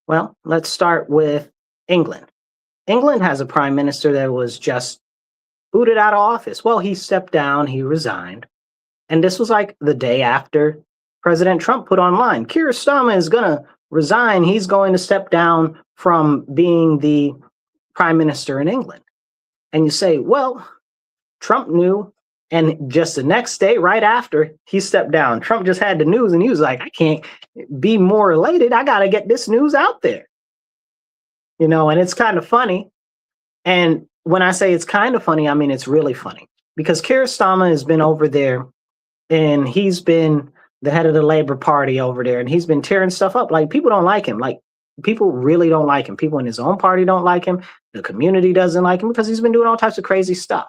Well, let's start with England. England has a prime minister that was just booted out of office. Well, he stepped down, he resigned. And this was like the day after President Trump put online, Keir Starmer is going to resign. He's going to step down from being the prime minister in England. And you say, well, Trump knew. And just the next day, right after he stepped down, Trump just had the news and he was like, I can't be more elated. I got to get this news out there. And it's kind of funny. And when I say it's kind of funny, I mean, it's really funny because Keir Starmer has been over there and he's been the head of the Labour Party over there and he's been tearing stuff up. Like, people don't like him. Like, people really don't like him. People in his own party don't like him. The community doesn't like him because he's been doing all types of crazy stuff.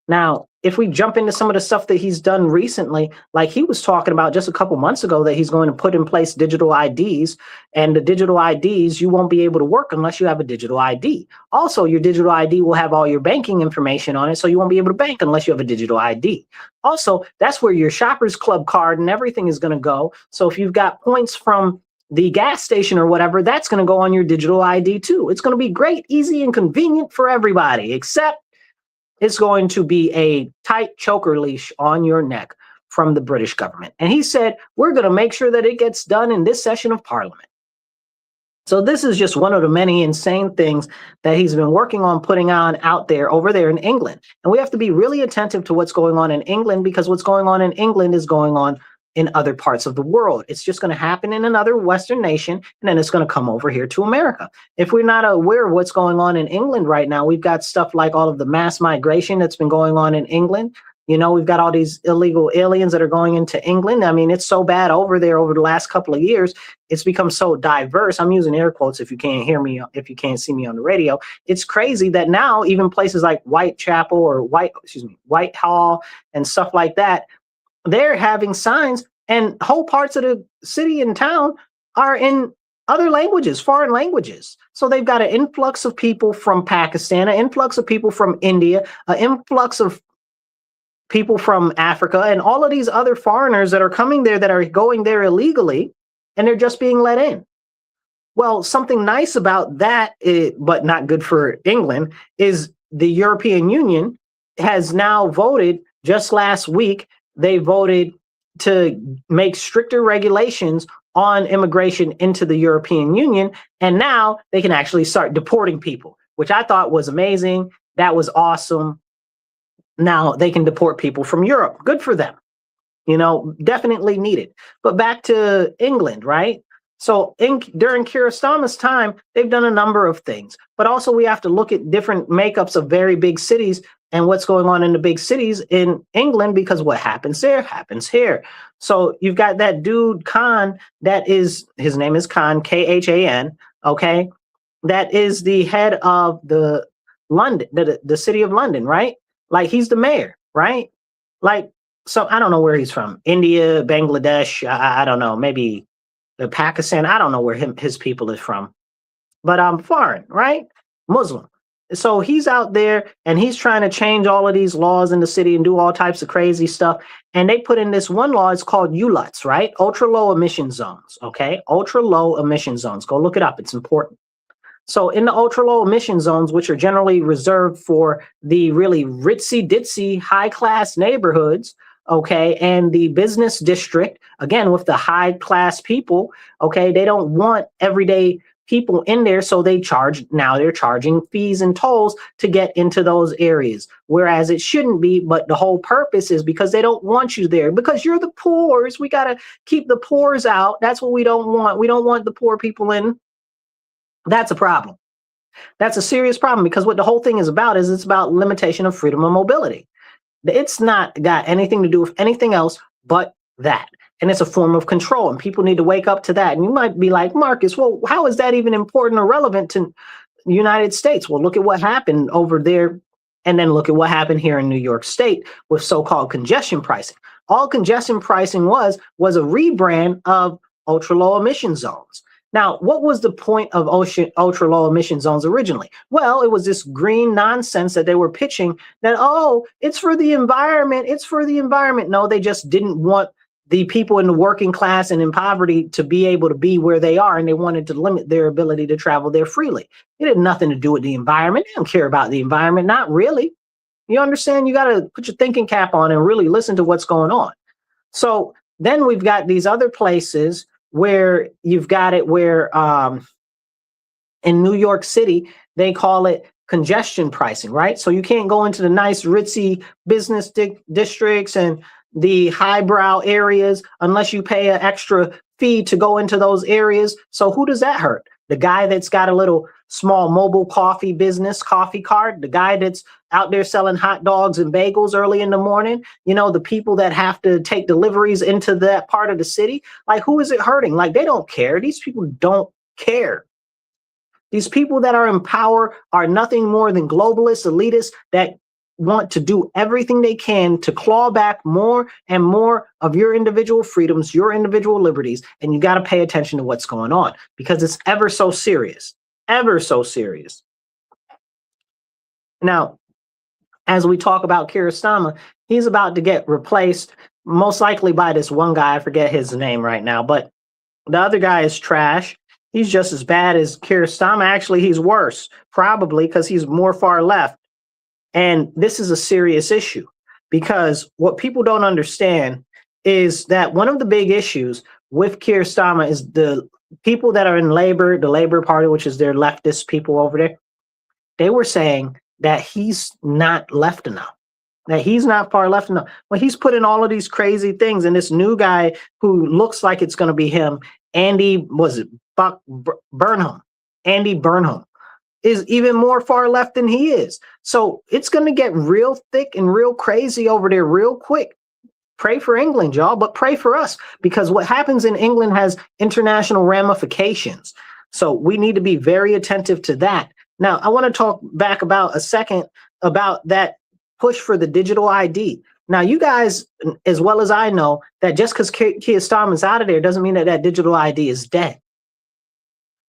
Now, if we jump into some of the stuff that he's done recently, like he was talking about just a couple months ago that he's going to put in place digital IDs, and the digital IDs, you won't be able to work unless you have a digital ID. Also, your digital ID will have all your banking information on it, so you won't be able to bank unless you have a digital ID. Also, that's where your Shoppers Club card and everything is going to go. So if you've got points from the gas station or whatever, that's going to go on your digital ID too. It's going to be great, easy, and convenient for everybody, except it's going to be a tight choker leash on your neck from the British government. And he said, we're going to make sure that it gets done in this session of Parliament. So this is just one of the many insane things that he's been working on putting on out there over there in England. And we have to be really attentive to what's going on in England, because what's going on in England is going on in other parts of the world. It's just going to happen in another Western nation, and then it's going to come over here to America. If we're not aware of what's going on in England right now, we've got stuff like all of the mass migration that's been going on in England. We've got all these illegal aliens that are going into England. I mean, it's so bad over there over the last couple of years. It's become so diverse. I'm using air quotes if you can't hear me, if you can't see me on the radio. It's crazy that now even places like Whitechapel or Whitehall and stuff like that, they're having signs, and whole parts of the city and town are in other languages, foreign languages. So they've got an influx of people from Pakistan, an influx of people from India, an influx of people from Africa, and all of these other foreigners that are coming there that are going there illegally, and they're just being let in. Well, something nice about that, but not good for England, is the European Union has now voted just last week. They voted to make stricter regulations on immigration into the European Union. And now they can actually start deporting people, which I thought was amazing. That was awesome. Now they can deport people from Europe. Good for them. Definitely needed. But back to England, right? So during Keir Starmer's time, they've done a number of things. But also we have to look at different makeups of very big cities and what's going on in the big cities in England, because what happens there happens here. So you've got that dude Khan, his name is Khan, Khan, okay? That is the head of the city of London, right? Like, he's the mayor, right? Like, so I don't know where he's from. India, Bangladesh, I don't know, maybe Pakistan. I don't know where his people is from. But foreign, right? Muslim. So he's out there and he's trying to change all of these laws in the city and do all types of crazy stuff. And they put in this one law, it's called ULUTs, right? Ultra low emission zones, okay? Ultra low emission zones. Go look it up. It's important. So in the ultra low emission zones, which are generally reserved for the really ritzy ditzy high class neighborhoods, okay, and the business district, again, with the high class people, okay, they don't want everyday people in there, so they're charging fees and tolls to get into those areas, whereas it shouldn't be. But the whole purpose is because they don't want you there, because you're the poors. We got to keep the poors out. That's what we don't want. We don't want the poor people in. That's a problem. That's a serious problem, because what the whole thing is about is it's about limitation of freedom of mobility. It's not got anything to do with anything else but that. And it's a form of control, and people need to wake up to that. And you might be like, Marcus, well, how is that even important or relevant to the United States? Well, look at what happened over there, and then look at what happened here in New York State with so-called congestion pricing. All congestion pricing was a rebrand of ultra-low emission zones. Now, what was the point of ultra-low emission zones originally? Well, it was this green nonsense that they were pitching that, oh, it's for the environment. It's for the environment. No, they just didn't want the people in the working class and in poverty to be able to be where they are, and they wanted to limit their ability to travel there freely. It had nothing to do with the environment. They don't care about the environment, not really. You understand? You got to put your thinking cap on and really listen to what's going on. So then we've got these other places where you've got it where in New York City, they call it congestion pricing, right? So you can't go into the nice ritzy business districts and the highbrow areas unless you pay an extra fee to go into those areas. So who does that hurt? The guy that's got a little small mobile coffee business, coffee cart, the guy that's out there selling hot dogs and bagels early in the morning, you know, the people that have to take deliveries into that part of the city. Like, who is it hurting? Like, they don't care. These people don't care. These people that are in power are nothing more than globalists, elitists that want to do everything they can to claw back more and more of your individual freedoms, your individual liberties. And you got to pay attention to what's going on because it's ever so serious, ever so serious. Now, as we talk about Keir Starmer, he's about to get replaced most likely by this one guy. I forget his name right now, but the other guy is trash. He's just as bad as Keir Starmer. Actually, he's worse, probably because he's more far left. And this is a serious issue because what people don't understand is that one of the big issues with Keir Starmer is the people that are in Labor, the Labor Party, which is their leftist people over there. They were saying that he's not left enough, that he's not far left enough. Well, he's put in all of these crazy things. And this new guy who looks like it's going to be him, Andy Burnham, is even more far left than he is. So it's going to get real thick and real crazy over there real quick. Pray for England, y'all, but pray for us because what happens in England has international ramifications. So we need to be very attentive to that. Now, I want to talk back about a second about that push for the digital ID. Now, you guys, as well as I know, that just because Keir Starmer's out of there doesn't mean that that digital ID is dead.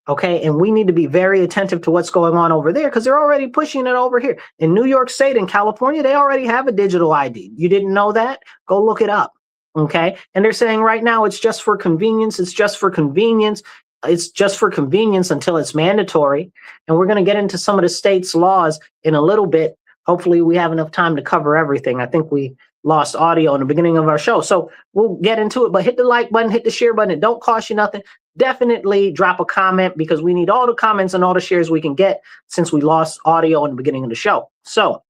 Okay, and we need to be very attentive to what's going on over there because they're already pushing it over here. In New York State and California, they already have a digital ID. You didn't know that? Go look it up. Okay, and they're saying right now it's just for convenience. It's just for convenience. It's just for convenience until it's mandatory. And we're going to get into some of the state's laws in a little bit. Hopefully we have enough time to cover everything. I think we lost audio in the beginning of our show. So we'll get into it, but hit the like button, hit the share button. It don't cost you nothing. Definitely drop a comment because we need all the comments and all the shares we can get since we lost audio in the beginning of the show. So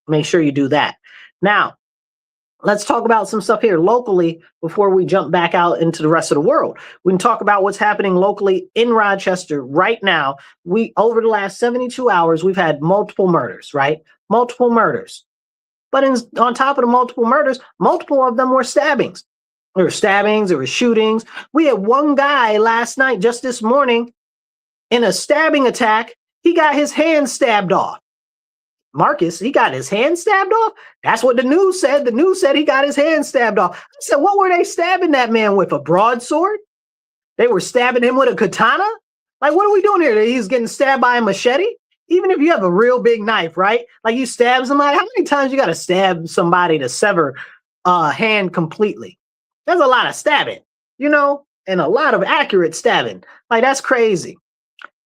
make sure you do that. Now, let's talk about some stuff here locally before we jump back out into the rest of the world. We can talk about what's happening locally in Rochester right now. Over the last 72 hours, we've had multiple murders, right? Multiple murders. But on top of the multiple murders, multiple of them were stabbings. There were stabbings, there were shootings. We had one guy last night, just this morning, in a stabbing attack. He got his hand stabbed off. Marcus, he got his hand stabbed off? That's what the news said. The news said he got his hand stabbed off. I said, what were they stabbing that man with? A broadsword? They were stabbing him with a katana? Like, what are we doing here? He's getting stabbed by a machete? Even if you have a real big knife, right? Like you stab somebody, how many times you got to stab somebody to sever a hand completely? That's a lot of stabbing, you know, and a lot of accurate stabbing. Like, that's crazy.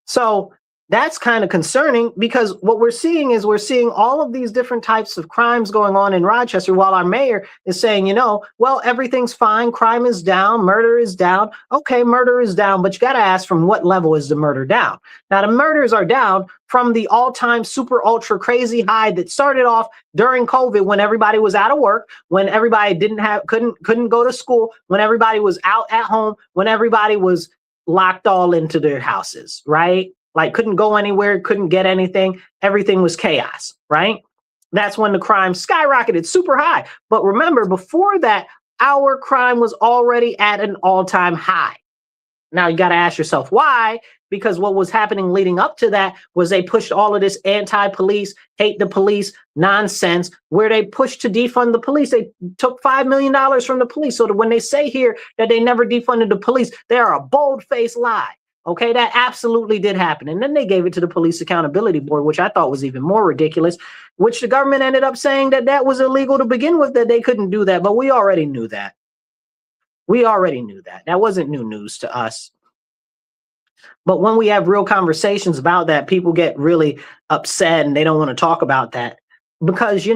So that's kind of concerning because what we're seeing is we're seeing all of these different types of crimes going on in Rochester while our mayor is saying, you know, well, everything's fine. Crime is down. Murder is down. Okay, murder is down. But you got to ask from what level is the murder down? Now, the murders are down from the all-time super ultra crazy high that started off during COVID when everybody was out of work, when everybody couldn't go to school, when everybody was out at home, when everybody was locked all into their houses, right? Like couldn't go anywhere, couldn't get anything. Everything was chaos, right? That's when the crime skyrocketed super high. But remember, before that, our crime was already at an all-time high. Now you got to ask yourself why, because what was happening leading up to that was they pushed all of this anti-police, hate the police nonsense, where they pushed to defund the police. They took $5 million from the police. So that when they say here that they never defunded the police, they are a bold-faced lie. Okay, that absolutely did happen. And then they gave it to the Police Accountability Board, which I thought was even more ridiculous, which the government ended up saying that that was illegal to begin with, that they couldn't do that. But we already knew that. We already knew that. That wasn't new news to us. But when we have real conversations about that, people get really upset and they don't want to talk about that because,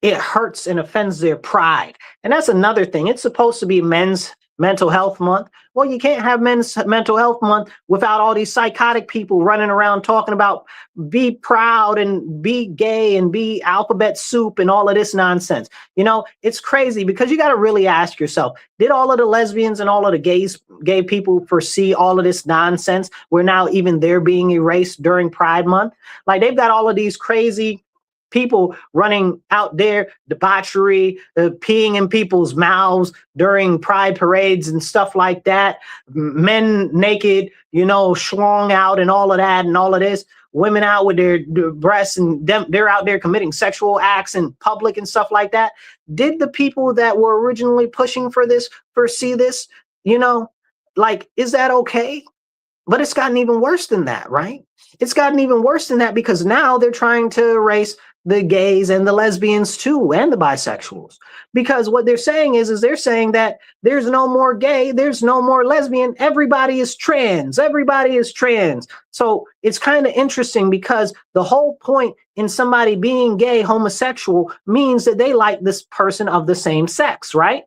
it hurts and offends their pride. And that's another thing. It's supposed to be Men's Mental Health Month. Well, you can't have Men's Mental Health Month without all these psychotic people running around talking about be proud and be gay and be alphabet soup and all of this nonsense. It's crazy because you got to really ask yourself, did all of the lesbians and all of the gay people foresee all of this nonsense where now even they're being erased during Pride Month? Like they've got all of these crazy people running out there, debauchery, peeing in people's mouths during pride parades and stuff like that. Men naked, schlong out and all of that and all of this. Women out with their breasts and they're out there committing sexual acts in public and stuff like that. Did the people that were originally pushing for this foresee this? Is that okay? But it's gotten even worse than that, right? It's gotten even worse than that because now they're trying to erase the gays and the lesbians too, and the bisexuals. Because what they're saying is they're saying that there's no more gay, there's no more lesbian, everybody is trans, everybody is trans. So it's kind of interesting because the whole point in somebody being gay, homosexual, means that they like this person of the same sex, right?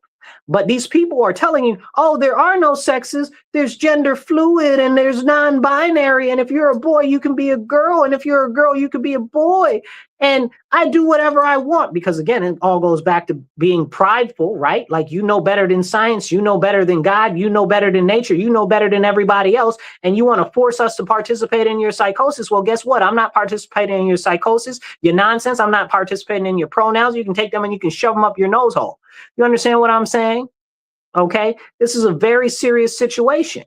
But these people are telling you, oh, there are no sexes. There's gender fluid and there's non-binary. And if you're a boy, you can be a girl. And if you're a girl, you can be a boy. And I do whatever I want because, again, it all goes back to being prideful, right? Like, you know better than science. You know better than God. You know better than nature. You know better than everybody else. And you want to force us to participate in your psychosis. Well, guess what? I'm not participating in your psychosis, your nonsense. I'm not participating in your pronouns. You can take them and you can shove them up your nose hole. You understand what I'm saying? Okay. This is a very serious situation.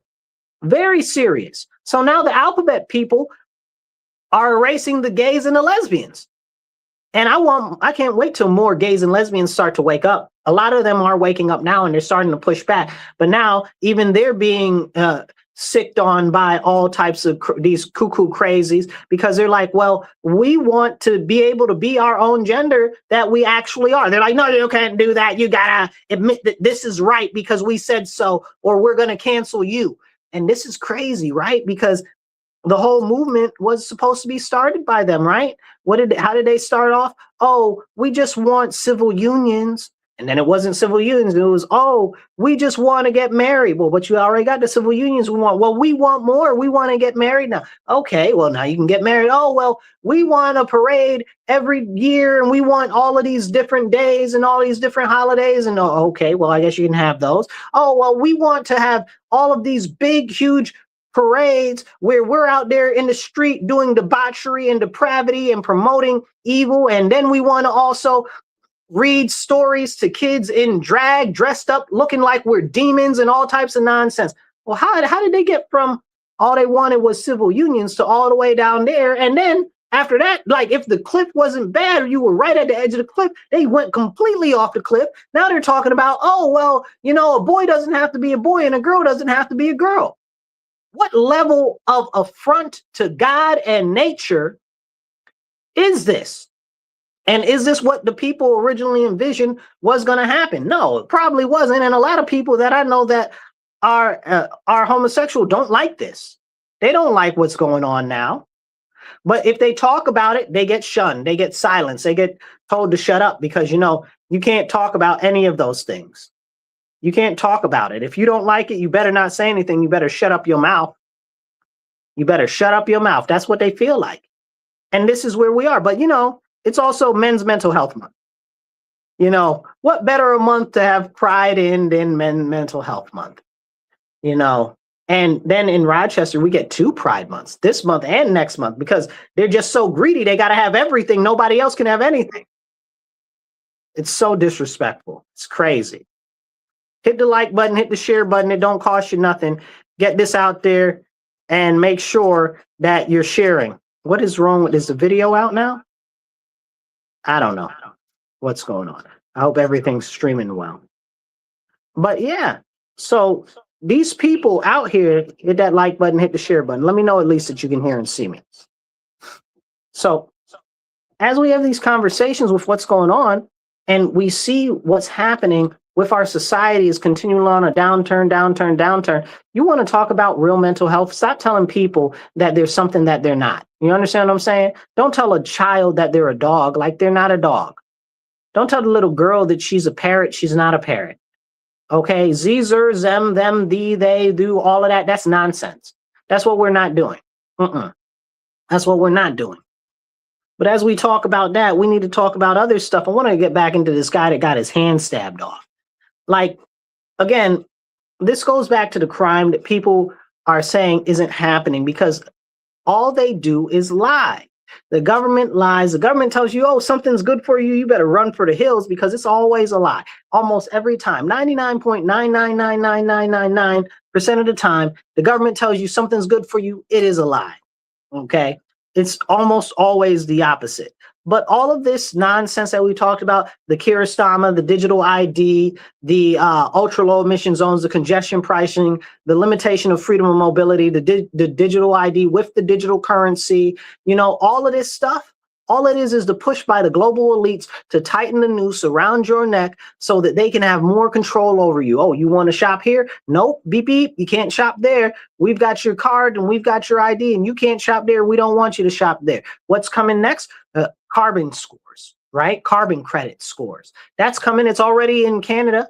Very serious. So now the alphabet people are erasing the gays and the lesbians. And I can't wait till more gays and lesbians start to wake up. A lot of them are waking up now and they're starting to push back. But now even they're being sicked on by all types of these cuckoo crazies because they're like, well, we want to be able to be our own gender that we actually are. They're like, no, you can't do that. You got to admit that this is right because we said so, or we're going to cancel you. And this is crazy, right? Because the whole movement was supposed to be started by them, right? How did they start off? Oh, we just want civil unions. And then it wasn't civil unions. It was, oh, we just want to get married. Well, but you already got the civil unions we want. Well, we want more. We want to get married now. Okay, well, now you can get married. Oh, well, we want a parade every year and we want all of these different days and all these different holidays. And oh, okay, well, I guess you can have those. Oh, well, we want to have all of these big, huge parades where we're out there in the street doing debauchery and depravity and promoting evil. And then we want to also read stories to kids in drag, dressed up, looking like we're demons and all types of nonsense. Well, how did they get from all they wanted was civil unions to all the way down there? And then after that, like if the cliff wasn't bad or you were right at the edge of the cliff, they went completely off the cliff. Now they're talking about, oh, well, a boy doesn't have to be a boy and a girl doesn't have to be a girl. What level of affront to God and nature is this? And is this what the people originally envisioned was going to happen? No, it probably wasn't. And a lot of people that I know that are homosexual don't like this. They don't like what's going on now. But if they talk about it, they get shunned. They get silenced. They get told to shut up because, you can't talk about any of those things. You can't talk about it. If you don't like it, you better not say anything. You better shut up your mouth. You better shut up your mouth. That's what they feel like. And this is where we are. But, it's also Men's Mental Health Month. What better a month to have pride in than Men's Mental Health Month? And then in Rochester, we get 2 Pride months, this month and next month, because they're just so greedy. They got to have everything. Nobody else can have anything. It's so disrespectful. It's crazy. Hit the like button, hit the share button. It don't cost you nothing. Get this out there and make sure that you're sharing. What is wrong with, is the video out now? I don't know what's going on. I hope everything's streaming well. But yeah, so these people out here, hit that like button, hit the share button. Let me know at least that you can hear and see me. So as we have these conversations with what's going on and we see what's happening with our society is continuing on a downturn. You want to talk about real mental health? Stop telling people that there's something that they're not. You understand what I'm saying? Don't tell a child that they're a dog like they're not a dog. Don't tell the little girl that she's a parrot. She's not a parrot. Okay, Zer, them, thee, they, do, all of that. That's nonsense. That's what we're not doing. That's what we're not doing. But as we talk about that, we need to talk about other stuff. I want to get back into this guy that got his hand stabbed off. Like, again, this goes back to the crime that people are saying isn't happening because all they do is lie. The government lies. The government tells you, oh, something's good for you. You better run for the hills because it's always a lie. Almost every time, 99.9999999% of the time, the government tells you something's good for you. It is a lie. Okay. It's almost always the opposite. But all of this nonsense that we talked about, the Kiristama, the digital ID, the ultra low emission zones, the congestion pricing, the limitation of freedom of mobility, the digital ID with the digital currency, you know, all of this stuff, all it is the push by the global elites to tighten the noose around your neck so that they can have more control over you. Oh, you want to shop here? Nope, beep, beep, you can't shop there. We've got your card and we've got your ID and you can't shop there. We don't want you to shop there. What's coming next? Carbon scores, right? Carbon credit scores. That's coming. It's already in Canada.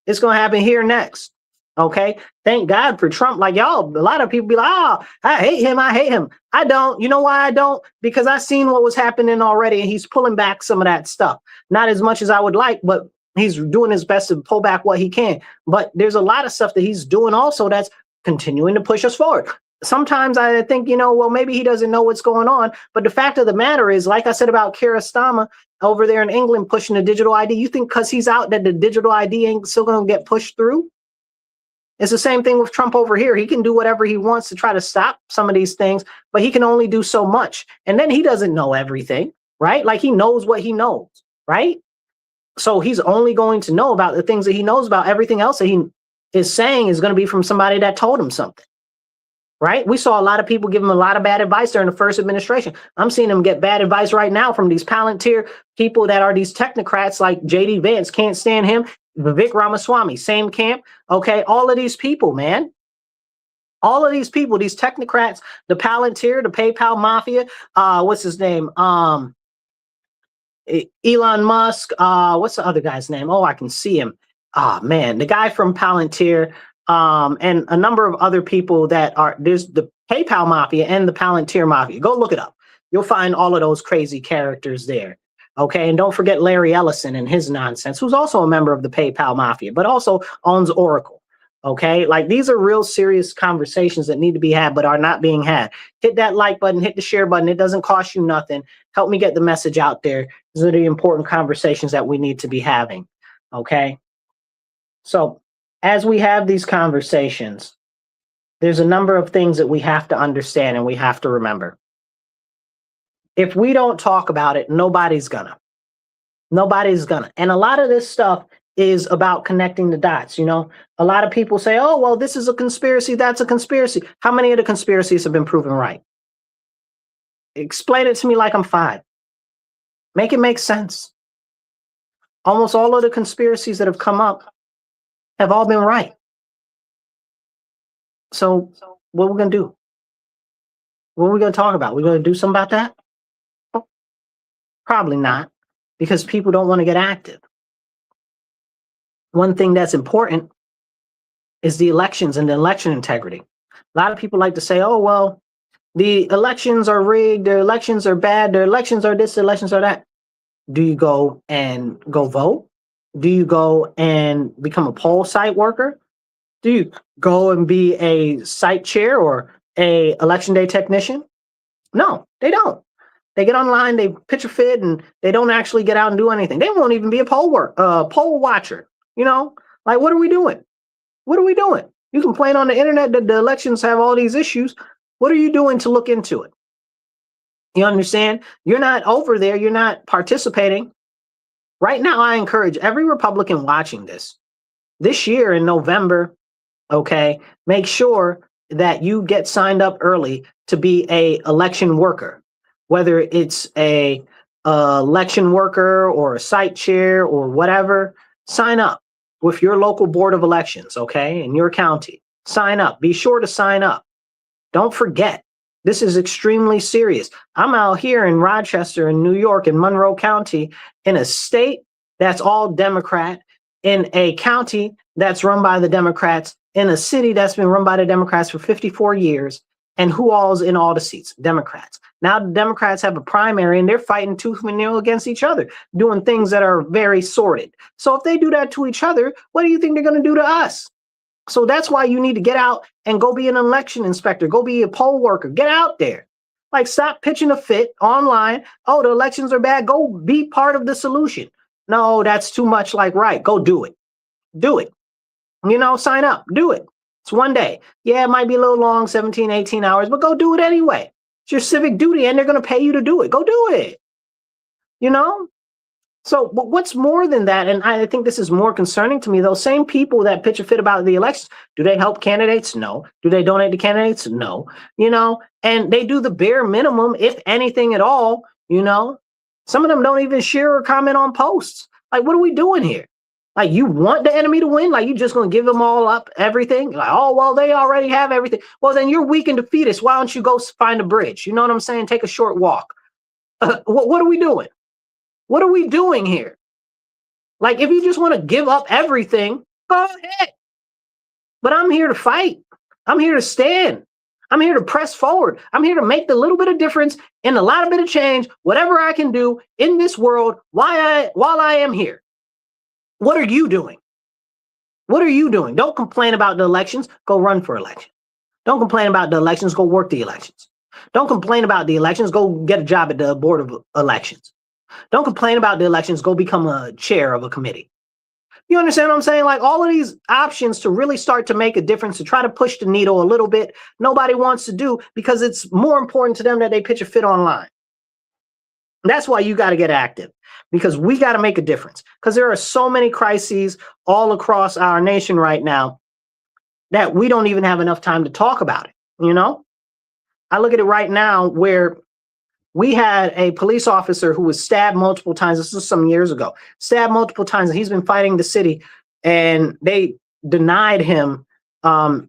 It's going to happen here next. Okay. Thank God for Trump. Like y'all, a lot of people be like, oh, I hate him. I hate him. I don't. You know why I don't? Because I seen what was happening already and he's pulling back some of that stuff. Not as much as I would like, but he's doing his best to pull back what he can. But there's a lot of stuff that he's doing also that's continuing to push us forward. Sometimes I think, you know, well, maybe he doesn't know what's going on. But the fact of the matter is, like I said about Kiristama over there in England pushing the digital ID, you think because he's out that the digital ID ain't still going to get pushed through? It's the same thing with Trump over here. He can do whatever he wants to try to stop some of these things, but he can only do so much. And then he doesn't know everything, right? Like he knows what he knows, right? So he's only going to know about the things that he knows about. Everything else that he is saying is going to be from somebody that told him something. Right? We saw a lot of people give him a lot of bad advice during the first administration. I'm seeing him get bad advice right now from these Palantir people that are these technocrats like JD Vance, can't stand him. Vivek Ramaswamy, same camp. Okay. All of these people, man. All of these people, these technocrats, the Palantir, the PayPal mafia, what's his name? Elon Musk. What's the other guy's name? Oh, I can see him. Oh man, the guy from Palantir. And a number of other people that are, there's the PayPal mafia and the Palantir mafia. Go look it up. You'll find all of those crazy characters there. Okay. And don't forget Larry Ellison and his nonsense, who's also a member of the PayPal mafia, but also owns Oracle. Okay. Like these are real serious conversations that need to be had, but are not being had. Hit that like button, hit the share button. It doesn't cost you nothing. Help me get the message out there. These are the important conversations that we need to be having. Okay. So, as we have these conversations, there's a number of things that we have to understand and we have to remember. If we don't talk about it, nobody's gonna. Nobody's gonna. And a lot of this stuff is about connecting the dots. You know, a lot of people say, oh, well, this is a conspiracy. That's a conspiracy. How many of the conspiracies have been proven right? Explain it to me like I'm 5. Make it make sense. Almost all of the conspiracies that have come up have all been right. So what are we going to do? What are we going to talk about? We're going to do something about that? Well, probably not, because people don't want to get active. One thing that's important is the elections and the election integrity. A lot of people like to say, oh, well, the elections are rigged, their elections are bad, their elections are this, their elections are that. Do you go and go vote? Do you go and become a poll site worker? Do you go and be a site chair or a election day technician? No, they don't. They get online, they pitch a fit, and they don't actually get out and do anything. They won't even be a poll watcher. You know, like what are we doing? What are we doing? You complain on the internet that the elections have all these issues. What are you doing to look into it? You understand? You're not over there. You're not participating. Right now, I encourage every Republican watching this year in November, okay, make sure that you get signed up early to be a election worker, whether it's a election worker or a site chair or whatever, sign up. with your local board of elections, okay, in your county. Sign up. Be sure to sign up. Don't forget. This is extremely serious. I'm out here in Rochester, in New York, in Monroe County, in a state that's all Democrat, in a county that's run by the Democrats, in a city that's been run by the Democrats for 54 years. And who all's in all the seats? Democrats. Now the Democrats have a primary and they're fighting tooth and nail against each other, doing things that are very sordid. So if they do that to each other, what do you think they're going to do to us? So that's why you need to get out and go be an election inspector, go be a poll worker, get out there. Like, stop pitching a fit online. Oh, the elections are bad. Go be part of the solution. No, that's too much like right. Go do it. Do it. Sign up. Do it. It's one day. Yeah, it might be a little long, 17, 18 hours, but go do it anyway. It's your civic duty and they're going to pay you to do it. Go do it. So what's more than that, and I think this is more concerning to me, those same people that pitch a fit about the elections, do they help candidates? No. Do they donate to candidates? No. And they do the bare minimum, if anything at all. Some of them don't even share or comment on posts. Like, what are we doing here? Like, you want the enemy to win? Like, you just going to give them all up, everything? Like, oh, well, they already have everything. Well, then you're weak and defeatist. Why don't you go find a bridge? You know what I'm saying? Take a short walk. What are we doing? What are we doing here? Like, if you just want to give up everything, go ahead. But I'm here to fight. I'm here to stand. I'm here to press forward. I'm here to make the little bit of difference in a lot of bit of change, whatever I can do in this world while I am here. What are you doing? What are you doing? Don't complain about the elections. Go run for election. Don't complain about the elections. Go work the elections. Don't complain about the elections. Go get a job at the board of elections. Don't complain about the elections. Go become a chair of a committee. You understand what I'm saying? Like, all of these options to really start to make a difference, to try to push the needle a little bit, nobody wants to do, because it's more important to them that they pitch a fit online. That's why you got to get active, because we got to make a difference, because there are so many crises all across our nation right now that we don't even have enough time to talk about it. I look at it right now where we had a police officer who was stabbed multiple times. This was some years ago. Stabbed multiple times, and he's been fighting the city, and they denied him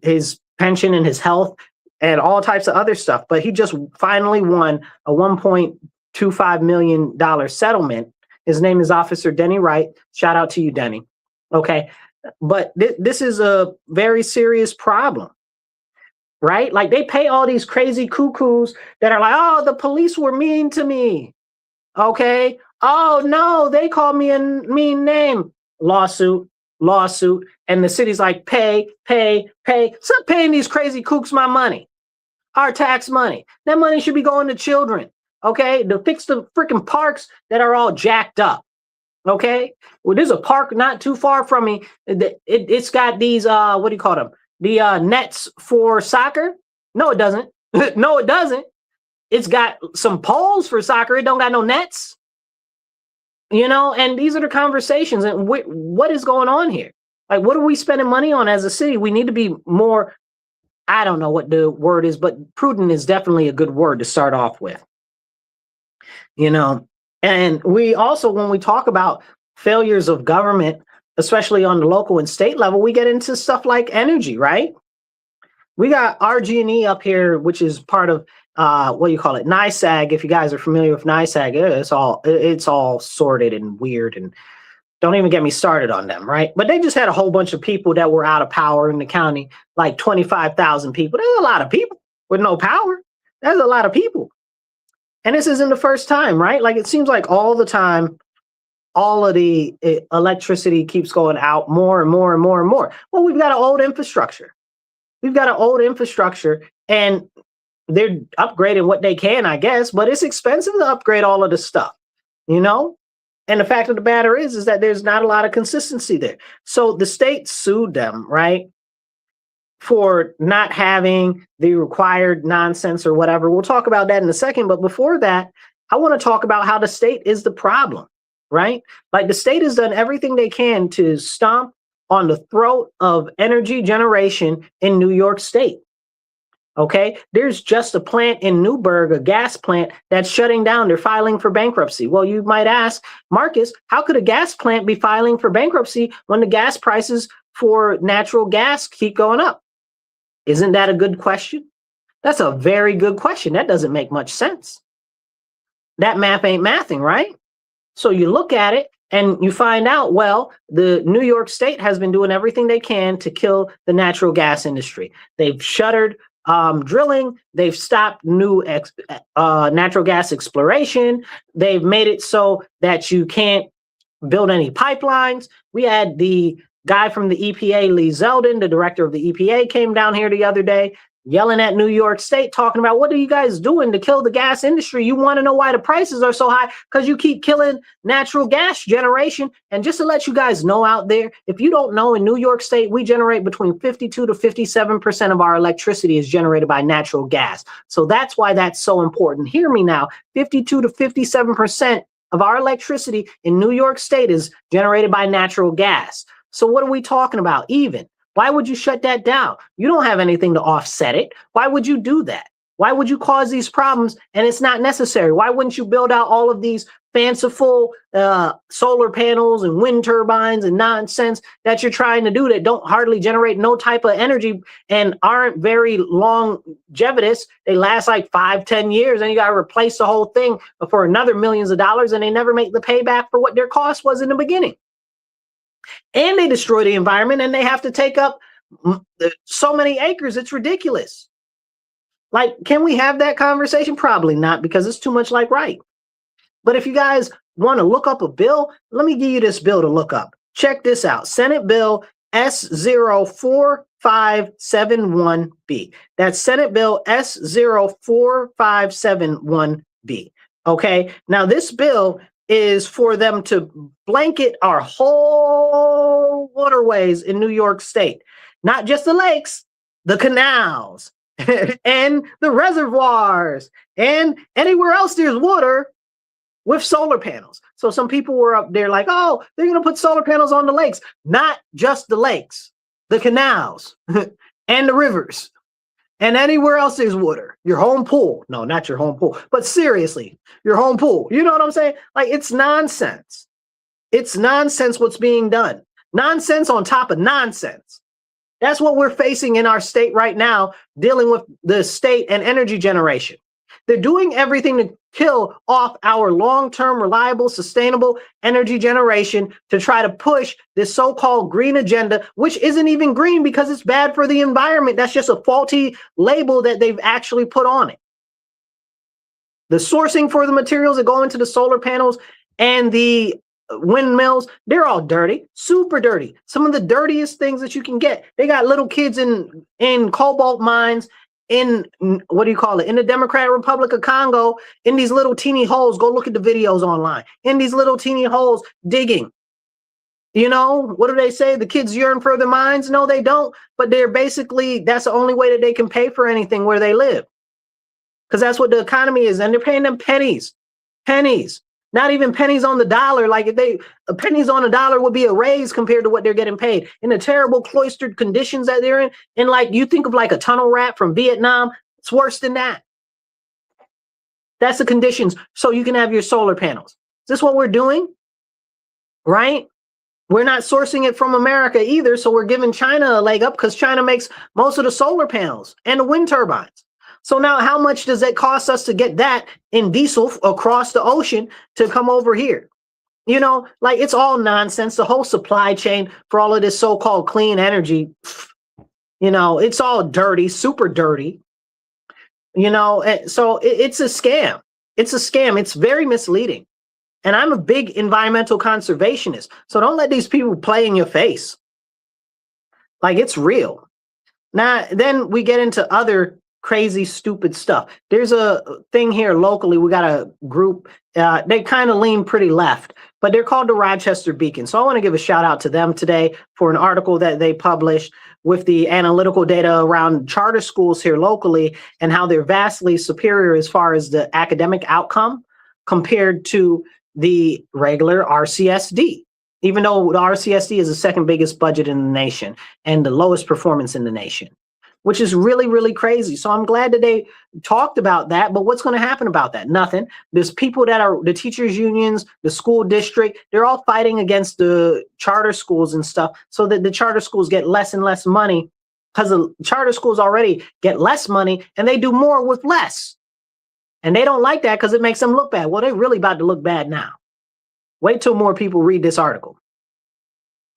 his pension and his health and all types of other stuff. But he just finally won a $1.25 million settlement. His name is Officer Denny Wright. Shout out to you, Denny. Okay. But this is a very serious problem. Right? Like, they pay all these crazy cuckoos that are like, oh, the police were mean to me. Okay. Oh, no, they called me a mean name. Lawsuit. And the city's like, pay. Stop paying these crazy kooks my money. Our tax money. That money should be going to children. Okay. To fix the freaking parks that are all jacked up. Okay. Well, there's a park not too far from me. It's got these, what do you call them? The nets for soccer? No, it doesn't. No, it doesn't. It's got some poles for soccer. It don't got no nets. And these are the conversations. And what is going on here? Like, what are we spending money on as a city? We need to be more, I don't know what the word is, but prudent is definitely a good word to start off with. And we also, when we talk about failures of government, especially on the local and state level, we get into stuff like energy, right? We got RG&E up here, which is part of, what do you call it? NYSAG. If you guys are familiar with NYSAG, it's all sorted and weird, and don't even get me started on them, right? But they just had a whole bunch of people that were out of power in the county, like 25,000 people. There's a lot of people with no power. That's a lot of people. And this isn't the first time, right? Like, it seems like all the time, all of the electricity keeps going out more and more and more and more. Well, we've got an old infrastructure. And they're upgrading what they can, I guess, but it's expensive to upgrade all of this stuff, And the fact of the matter is that there's not a lot of consistency there. So the state sued them, right, for not having the required nonsense or whatever. We'll talk about that in a second. But before that, I want to talk about how the state is the problem. Right? Like, the state has done everything they can to stomp on the throat of energy generation in New York State. Okay, there's just a plant in Newburgh, a gas plant that's shutting down. They're filing for bankruptcy. Well, you might ask, Marcus, how could a gas plant be filing for bankruptcy when the gas prices for natural gas keep going up? Isn't that a good question? That's a very good question. That doesn't make much sense. That math ain't mathing, right? So you look at it and you find out, well, the New York State has been doing everything they can to kill the natural gas industry. They've shuttered drilling. They've stopped new natural gas exploration. They've made it so that you can't build any pipelines. We had the guy from the EPA, Lee Zeldin, the director of the EPA, came down here the other day yelling at New York State, talking about, what are you guys doing to kill the gas industry? You want to know why the prices are so high? Because you keep killing natural gas generation. And just to let you guys know out there, if you don't know, in New York State, we generate between 52 to 57% of our electricity is generated by natural gas. So that's why that's so important. Hear me now, 52 to 57% of our electricity in New York State is generated by natural gas. So what are we talking about? Even. Why would you shut that down? You don't have anything to offset it. Why would you do that? Why would you cause these problems and it's not necessary? Why wouldn't you build out all of these fanciful solar panels and wind turbines and nonsense that you're trying to do that don't hardly generate no type of energy and aren't very longevitous? They last like 5-10 years, and you got to replace the whole thing for another millions of dollars, and they never make the payback for what their cost was in the beginning. And they destroy the environment, and they have to take up so many acres. It's ridiculous. Like, can we have that conversation? Probably not, because it's too much like right. But if you guys want to look up a bill, let me give you this bill to look up. Check this out. Senate Bill S04571B. That's Senate Bill S04571B. Okay. Now, this bill is for them to blanket our whole waterways in New York State, not just the lakes, the canals and the reservoirs and anywhere else there's water, with solar panels. So some people were up there like, oh, they're going to put solar panels on the lakes. Not just the lakes, the canals and the rivers. And anywhere else there's water, your home pool. No, not your home pool, but seriously, your home pool. You know what I'm saying? Like, it's nonsense. It's nonsense what's being done. Nonsense on top of nonsense. That's what we're facing in our state right now, dealing with the state and energy generation. They're doing everything to kill off our long-term, reliable, sustainable energy generation to try to push this so-called green agenda, which isn't even green because it's bad for the environment. That's just a faulty label that they've actually put on it. The sourcing for the materials that go into the solar panels and the windmills, they're all dirty, super dirty. Some of the dirtiest things that you can get. They got little kids in cobalt mines, in what do you call it, in the Democratic Republic of Congo, in these little teeny holes. Go look at the videos online. In these little teeny holes digging. You know, what do they say? The kids yearn for their mines? No, they don't. But they're basically, that's the only way that they can pay for anything where they live. Because that's what the economy is. And they're paying them pennies. Pennies. Not even pennies on the dollar. Like, if they pennies on a dollar would be a raise compared to what they're getting paid in the terrible cloistered conditions that they're in. And like, you think of like a tunnel rat from Vietnam, it's worse than that. That's the conditions. So you can have your solar panels. Is this what we're doing? Right? We're not sourcing it from America either. So we're giving China a leg up because China makes most of the solar panels and the wind turbines. So now how much does it cost us to get that in diesel across the ocean to come over here? You know, like, it's all nonsense. The whole supply chain for all of this so-called clean energy, you know, it's all dirty, super dirty, you know, so it's a scam. It's a scam. It's very misleading. And I'm a big environmental conservationist. So don't let these people play in your face. Like, it's real. Now, then we get into other crazy, stupid stuff. There's a thing here locally. We got a group. They kind of lean pretty left, but they're called the Rochester Beacon. So I want to give a shout out to them today for an article that they published with the analytical data around charter schools here locally and how they're vastly superior as far as the academic outcome compared to the regular RCSD. Even though the RCSD is the second biggest budget in the nation and the lowest performance in the nation. which is really, really crazy. So I'm glad that they talked about that. But what's going to happen about that? Nothing. There's people that are the teachers unions, the school district, they're all fighting against the charter schools and stuff so that the charter schools get less and less money, because the charter schools already get less money and they do more with less. And they don't like that because it makes them look bad. Well, they're really about to look bad now. Wait till more people read this article.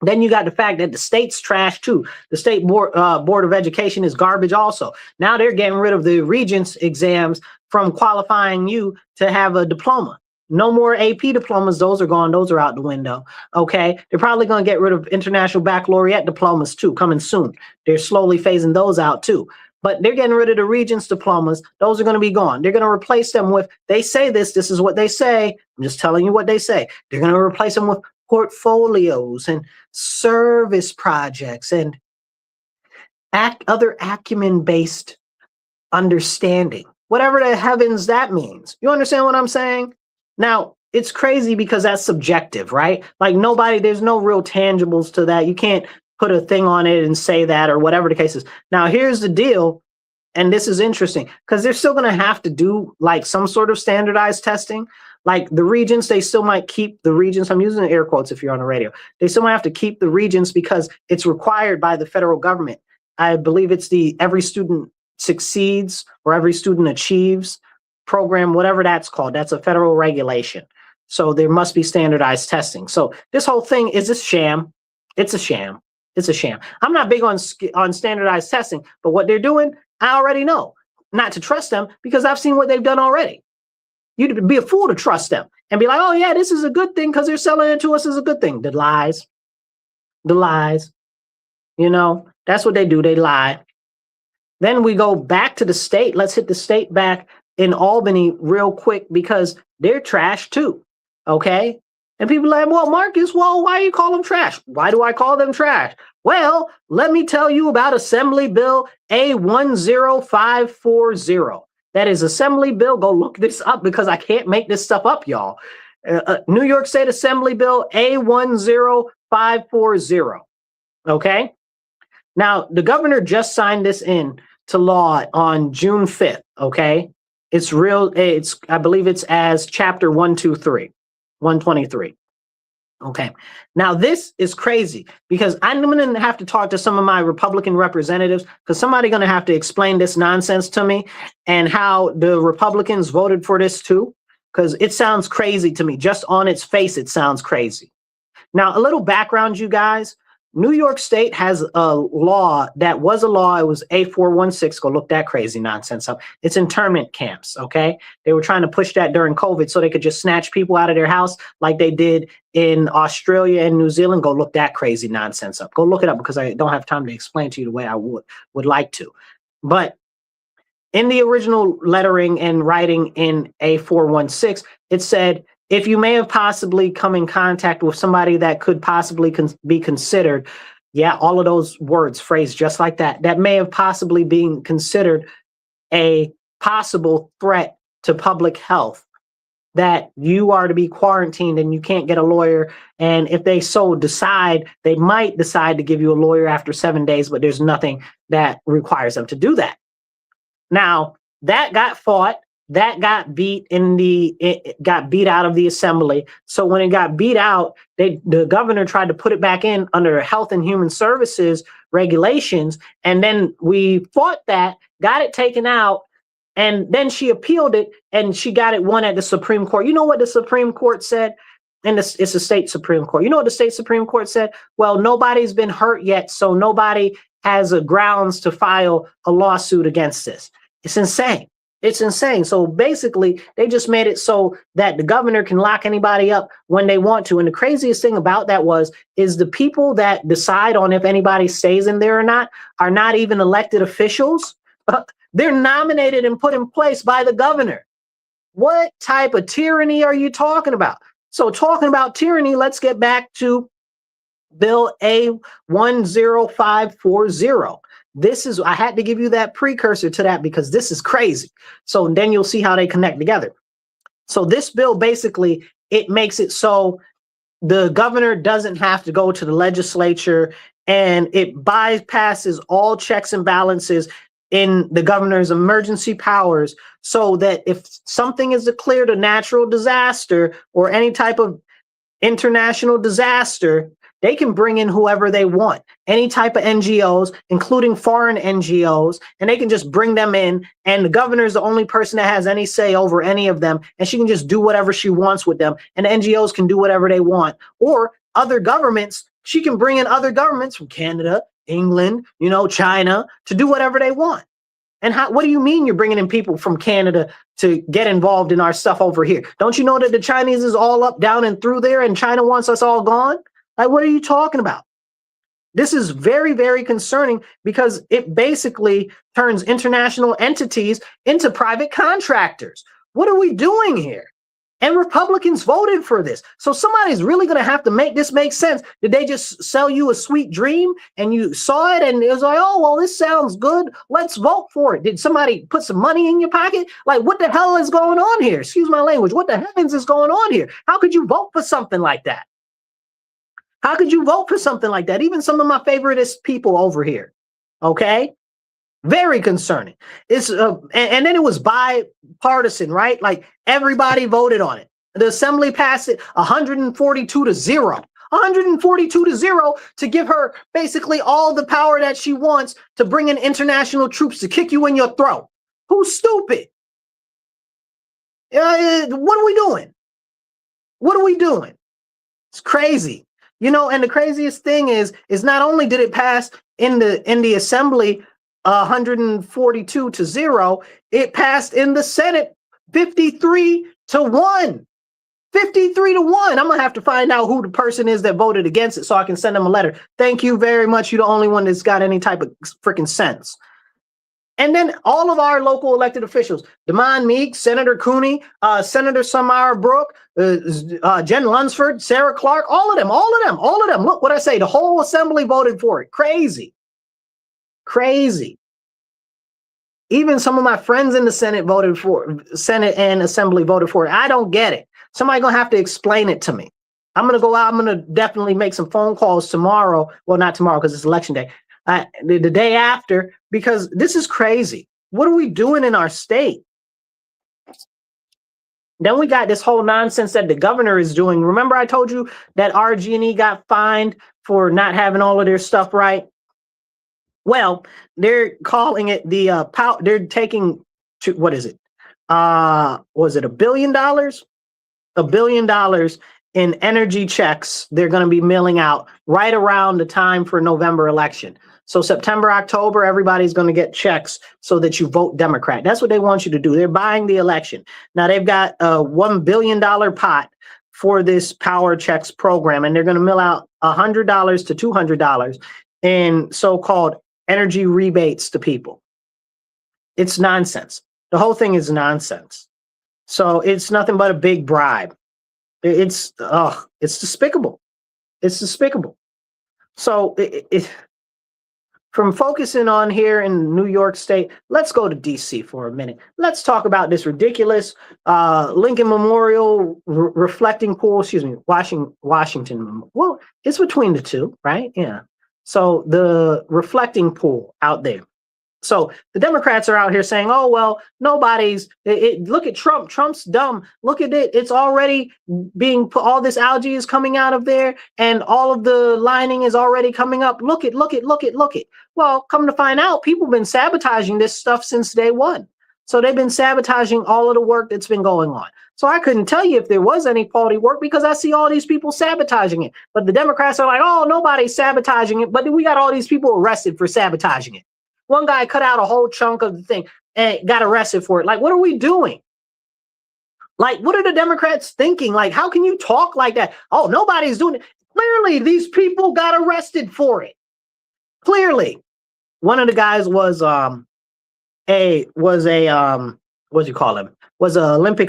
Then you got the fact that the state's trash too. The state board of education is garbage also. Now they're getting rid of the regents exams from qualifying you to have a diploma. No more AP diplomas. Those are gone. Those are out the window. Okay. They're probably going to get rid of international baccalaureate diplomas too, coming soon. They're slowly phasing those out too. But they're getting rid of the regents diplomas. Those are going to be gone. They're going to replace them with, they say this is what they say. I'm just telling you what they say. They're going to replace them with portfolios and service projects and other acumen-based understanding, whatever the heavens that means. You understand what I'm saying? Now, it's crazy because that's subjective, right? Like there's no real tangibles to that. You can't put a thing on it and say that or whatever the case is. Now, here's the deal, and this is interesting because they're still going to have to do like some sort of standardized testing. Like the regents, they still might keep the regents. I'm using air quotes if you're on the radio. They still might have to keep the regents because it's required by the federal government. I believe it's the Every Student Succeeds or Every Student Achieves program, whatever that's called. That's a federal regulation. So there must be standardized testing. So this whole thing is a sham. It's a sham. It's a sham. I'm not big on standardized testing, but what they're doing, I already know not to trust them because I've seen what they've done already. You'd be a fool to trust them and be like, oh yeah, this is a good thing because they're selling it to us as a good thing. The lies, that's what they do. They lie. Then we go back to the state. Let's hit the state back in Albany real quick because they're trash too. Okay. And people are like, well, Marcus, why do you call them trash? Why do I call them trash? Well, let me tell you about Assembly Bill A10540. That is Assembly Bill. Go look this up because I can't make this stuff up, y'all. New York State Assembly Bill A10540. Okay. Now, the governor just signed this in to law on June 5th. Okay. I believe it's as chapter 123. Okay. Now this is crazy because I'm going to have to talk to some of my Republican representatives because somebody's going to have to explain this nonsense to me and how the Republicans voted for this too, because it sounds crazy to me. Just on its face, it sounds crazy. Now, a little background, you guys. New York State has a law that was a law. It was A416. Go look that crazy nonsense up. It's internment camps. Okay. They were trying to push that during COVID so they could just snatch people out of their house like they did in Australia and New Zealand. Go look that crazy nonsense up. Go look it up because I don't have time to explain to you the way I would like to. But in the original lettering and writing in A416, it said, if you may have possibly come in contact with somebody that could possibly be considered, all of those words phrased just like that, that may have possibly been considered a possible threat to public health, that you are to be quarantined and you can't get a lawyer. And if they so decide, they might decide to give you a lawyer after 7 days, but there's nothing that requires them to do that. Now, that got fought. That got beat got beat out of the assembly. So when it got beat out, the governor tried to put it back in under Health and Human Services regulations. And then we fought that, got it taken out, and then she appealed it and she got it won at the Supreme Court. You know what the Supreme Court said? And it's the state Supreme Court. You know what the state Supreme Court said? Well, nobody's been hurt yet, so nobody has a grounds to file a lawsuit against this. It's insane. It's insane. So basically, they just made it so that the governor can lock anybody up when they want to. And the craziest thing about that is the people that decide on if anybody stays in there or not are not even elected officials. They're nominated and put in place by the governor. What type of tyranny are you talking about? So talking about tyranny, let's get back to Bill A10540. I had to give you that precursor to that because this is crazy. So then you'll see how they connect together. So this bill basically, it makes it so the governor doesn't have to go to the legislature and it bypasses all checks and balances in the governor's emergency powers, so that if something is declared a natural disaster or any type of international disaster, they can bring in whoever they want, any type of NGOs, including foreign NGOs, and they can just bring them in. And the governor is the only person that has any say over any of them. And she can just do whatever she wants with them. And the NGOs can do whatever they want. Or other governments, she can bring in other governments from Canada, England, China, to do whatever they want. And what do you mean you're bringing in people from Canada to get involved in our stuff over here? Don't you know that the Chinese is all up, down, and through there, and China wants us all gone? Like, what are you talking about? This is very, very concerning, because it basically turns international entities into private contractors. What are we doing here? And Republicans voted for this. So somebody's really going to have to make this make sense. Did they just sell you a sweet dream and you saw it and it was like, oh, well, this sounds good, let's vote for it? Did somebody put some money in your pocket? Like, what the hell is going on here? Excuse my language. What the heavens is going on here? How could you vote for something like that? How could you vote for something like that? Even some of my favoriteest people over here. Okay. Very concerning. It's and then it was bipartisan, right? Like, everybody voted on it. The assembly passed it 142-0. 142-0 to give her basically all the power that she wants to bring in international troops to kick you in your throat. Who's stupid? What are we doing? What are we doing? It's crazy. And the craziest thing is not only did it pass in the assembly 142-0, it passed in the Senate 53-1. 53-1. I'm gonna have to find out who the person is that voted against it so I can send them a letter. Thank you very much. You're the only one that's got any type of freaking sense. And then all of our local elected officials, Damon Meek, Senator Cooney, Senator Samara Brooke, Jen Lunsford, Sarah Clark, all of them. Look what I say. The whole assembly voted for it. Crazy. Even some of my friends in the Senate and assembly voted for it. I don't get it. Somebody gonna have to explain it to me. I'm gonna go out. I'm gonna definitely make some phone calls tomorrow. Well, not tomorrow because it's election day. The day after, because this is crazy. What are we doing in our state? Then we got this whole nonsense that the governor is doing. Remember I told you that RG&E got fined for not having all of their stuff right? Well, they're calling it the they're taking to, what is it? Was it $1 billion? $1 billion in energy checks they're going to be mailing out right around the time for November election. So September, October, everybody's going to get checks so that you vote Democrat. That's what they want you to do. They're buying the election. Now they've got a $1 billion pot for this power checks program, and they're going to mail out $100 to $200 in so-called energy rebates to people. It's nonsense. The whole thing is nonsense. So it's nothing but a big bribe. It's despicable. It's despicable. So from focusing on here in New York State, let's go to DC for a minute. Let's talk about this ridiculous Lincoln Memorial reflecting pool. Excuse me, Washington. Well, it's between the two, right? Yeah. So the reflecting pool out there. So the Democrats are out here saying, oh, well, look at Trump. Trump's dumb. Look at it. It's already being put. All this algae is coming out of there and all of the lining is already coming up. Look it. Well, come to find out, people have been sabotaging this stuff since day one. So they've been sabotaging all of the work that's been going on. So I couldn't tell you if there was any faulty work because I see all these people sabotaging it. But the Democrats are like, oh, nobody's sabotaging it. But we got all these people arrested for sabotaging it. One guy cut out a whole chunk of the thing and got arrested for it. Like, what are we doing? Like, what are the Democrats thinking? Like, how can you talk like that? Oh, nobody's doing it. Clearly, these people got arrested for it. Clearly. One of the guys was an Olympic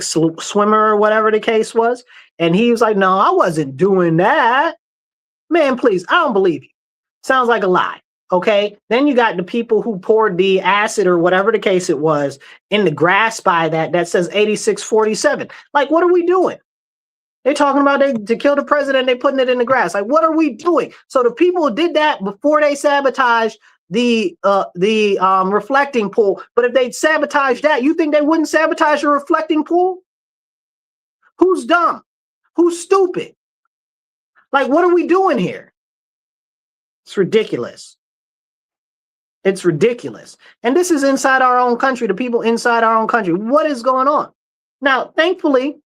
swimmer or whatever the case was. And he was like, no, I wasn't doing that. Man, please, I don't believe you. Sounds like a lie. Okay, then you got the people who poured the acid or whatever the case it was in the grass by that says 8647. Like, what are we doing? They're talking about to kill the president, they putting it in the grass. Like, what are we doing? So the people did that before they sabotaged the reflecting pool. But if they'd sabotage that, you think they wouldn't sabotage a reflecting pool? Who's dumb? Who's stupid? Like, what are we doing here? It's ridiculous. It's ridiculous. And this is inside our own country, the people inside our own country. What is going on? Now, thankfully,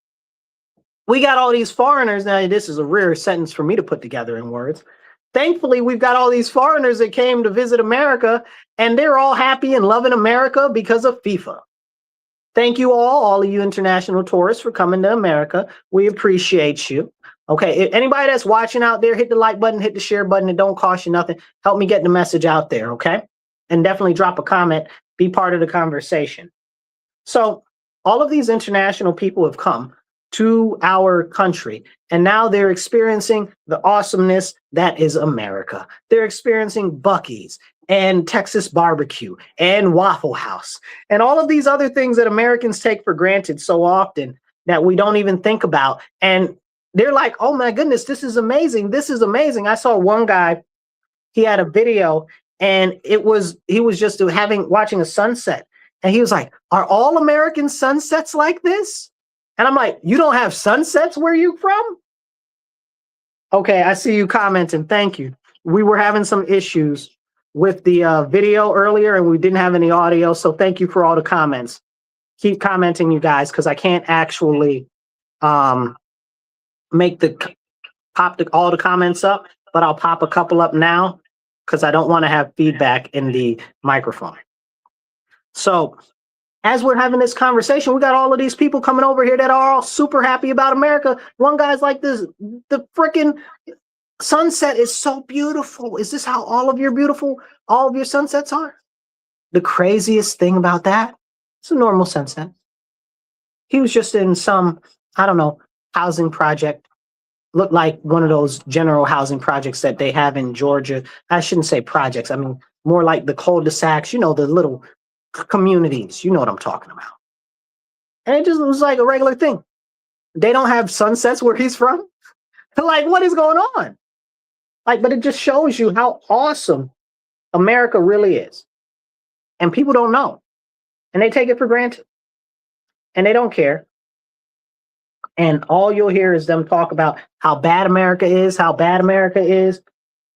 we got all these foreigners. Now, this is a rare sentence for me to put together in words. Thankfully, we've got all these foreigners that came to visit America, and they're all happy and loving America because of FIFA. Thank you all of you international tourists for coming to America. We appreciate you. Okay, if anybody that's watching out there, hit the like button, hit the share button. It don't cost you nothing. Help me get the message out there, okay? And definitely drop a comment. Be part of the conversation. So all of these international people have come to our country, and now they're experiencing the awesomeness that is America. They're experiencing Buc-ee's and Texas barbecue and Waffle House and all of these other things that Americans take for granted so often that we don't even think about. And they're like, oh my goodness, this is amazing. This is amazing. I saw one guy, he had a video, and he was just watching a sunset. And he was like, are all American sunsets like this? And I'm like, you don't have sunsets where you from? Okay, I see you commenting. Thank you. We were having some issues with the video earlier, and we didn't have any audio. So thank you for all the comments. Keep commenting, you guys, because I can't actually pop all the comments up, but I'll pop a couple up now because I don't want to have feedback in the microphone. So as we're having this conversation, we got all of these people coming over here that are all super happy about America. One guy's like, the freaking sunset is so beautiful. Is this how all of your sunsets are? The craziest thing about that, it's a normal sunset. He was just in some, I don't know, housing project. Looked like one of those general housing projects that they have in Georgia. I shouldn't say projects. I mean, more like the cul-de-sacs, the little communities. You know what I'm talking about. And it just was like a regular thing. They don't have sunsets where he's from. Like, what is going on? Like, but it just shows you how awesome America really is. And people don't know. And they take it for granted. And they don't care. And all you'll hear is them talk about how bad America is, how bad America is.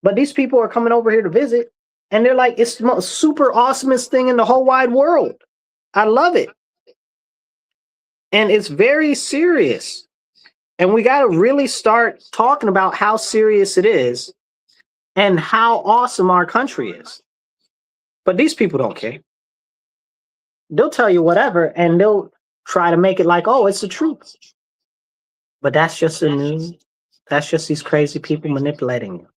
But these people are coming over here to visit, and they're like, it's the most super awesomest thing in the whole wide world. I love it. And it's very serious. And we got to really start talking about how serious it is and how awesome our country is. But these people don't care. They'll tell you whatever, and they'll try to make it like, oh, it's the truth. But that's just the news. That's just these crazy people manipulating you.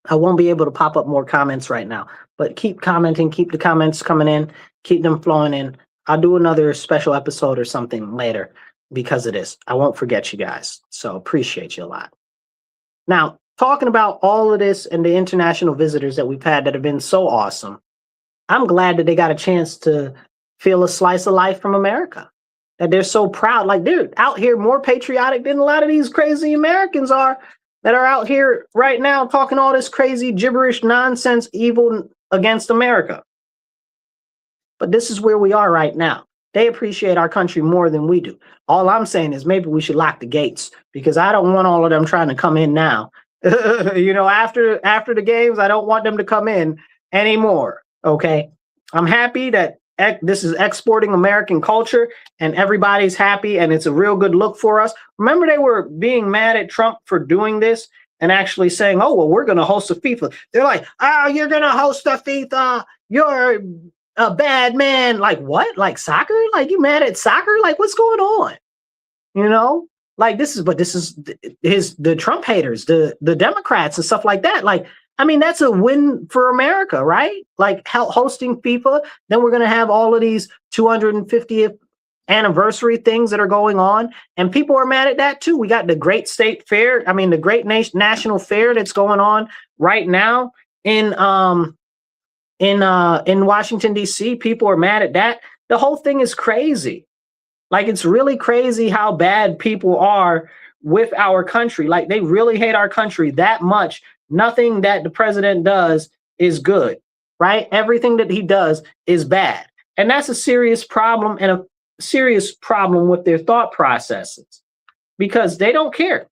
I won't be able to pop up more comments right now, but keep commenting, keep the comments coming in, keep them flowing in. I'll do another special episode or something later because of this. I won't forget you guys. So appreciate you a lot. Now, talking about all of this and the international visitors that we've had that have been so awesome, I'm glad that they got a chance to feel a slice of life from America. That they're so proud, like they're out here more patriotic than a lot of these crazy Americans are that are out here right now talking all this crazy gibberish, nonsense, evil against America. But this is where we are right now. They appreciate our country more than we do. All I'm saying is maybe we should lock the gates because I don't want all of them trying to come in now. After the games, I don't want them to come in anymore. Okay. I'm happy that this is exporting American culture and everybody's happy and it's a real good look for us. Remember, they were being mad at Trump for doing this and actually saying, oh, well, we're going to host a FIFA. They're like, oh, you're going to host a FIFA. You're a bad man. Like what? Like soccer? Like you mad at soccer? Like what's going on? Like this is the Trump haters, the Democrats and stuff like that. Like, I mean, that's a win for America, right? Like hosting FIFA. Then we're going to have all of these 250th anniversary things that are going on. And people are mad at that, too. We got the great state fair. I mean, the great national fair that's going on right now in Washington, D.C. People are mad at that. The whole thing is crazy. Like, it's really crazy how bad people are with our country. Like, they really hate our country that much. Nothing that the president does is good, right? Everything that he does is bad. And that's a serious problem, and a serious problem with their thought processes, because they don't care.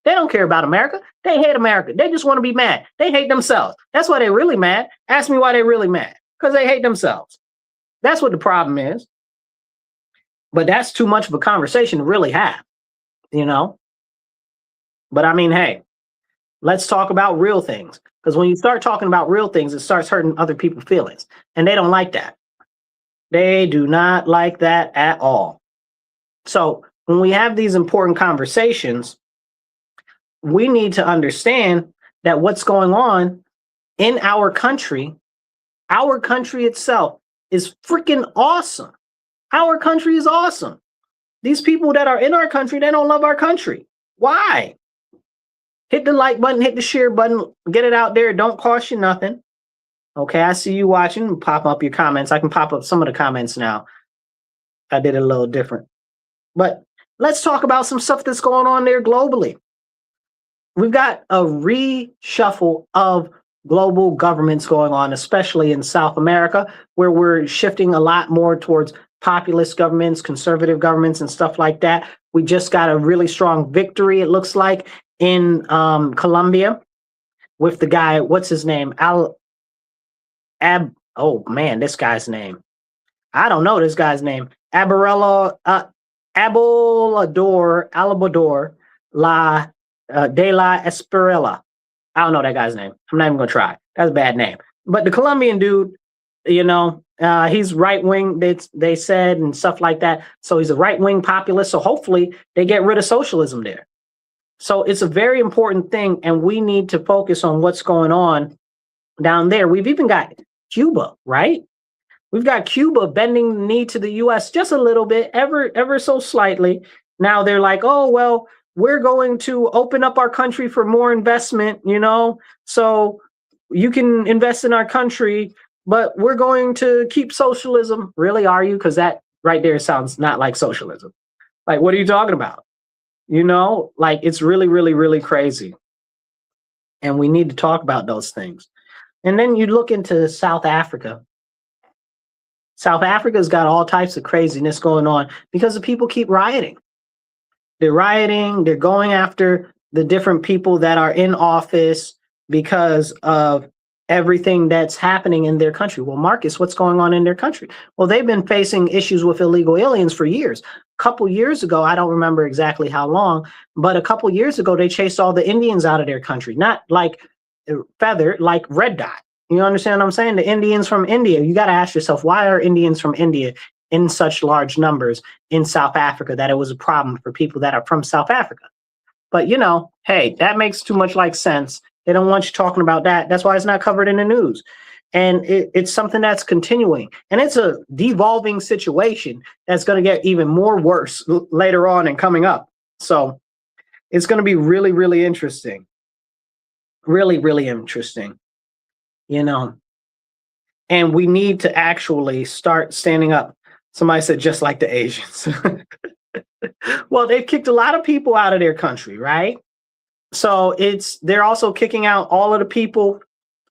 They don't care about America. They hate America. They just want to be mad. They hate themselves. That's why they're really mad. Ask me why they're really mad. Because they hate themselves. That's what the problem is. But that's too much of a conversation to really have, you know? But I mean, hey, let's talk about real things. Because when you start talking about real things, it starts hurting other people's feelings. And they don't like that. They do not like that at all. So when we have these important conversations, we need to understand that what's going on in our country itself is freaking awesome. Our country is awesome. These people that are in our country, they don't love our country. Why? Hit the like button, hit the share button, get it out there. It don't cost you nothing. Okay, I see you watching. Pop up your comments. I can pop up some of the comments now. I did it a little different. But let's talk about some stuff that's going on there globally. We've got a reshuffle of global governments going on, especially in South America, where we're shifting a lot more towards populist governments, conservative governments, and stuff like that. We just got a really strong victory, it looks like, in Colombia with the guy, what's his name? Oh man, this guy's name. I don't know this guy's name. Abelardo de la Espriella. I don't know that guy's name. I'm not even gonna try. That's a bad name. But the Colombian dude, you know, he's right wing. They said and stuff like that. So he's a right wing populist. So hopefully they get rid of socialism there. So it's a very important thing, and we need to focus on what's going on down there. We've even got Cuba, right? We've got Cuba bending the knee to the U.S. just a little bit, ever so slightly. Now they're like, oh, well, we're going to open up our country for more investment, you know, so you can invest in our country, but we're going to keep socialism. Really, are you? Because that right there sounds not like socialism. Like, what are you talking about? You know, like, it's really, really, really crazy. And we need to talk about those things. And then you look into South Africa. South Africa's got all types of craziness going on because the people keep rioting. They're rioting. They're going after the different people that are in office because of everything that's happening in their country. Well, Marcus, what's going on in their country? Well, they've been facing issues with illegal aliens for years. A couple years ago, I don't remember exactly how long, but a couple years ago, they chased all the Indians out of their country. Not like feather, like red dot. You understand what I'm saying? The Indians from India. You got to ask yourself, why are Indians from India in such large numbers in South Africa, that it was a problem for people that are from South Africa? But, you know, hey, that makes too much like sense. They don't want you talking about that. That's why it's not covered in the news. And it's something that's continuing. And it's a devolving situation that's going to get even more worse later on and coming up. So it's going to be really, really interesting. Really, really interesting. You know, and we need to actually start standing up. Somebody said, just like the Asians. Well, they've kicked a lot of people out of their country, right? So they're also kicking out all of the people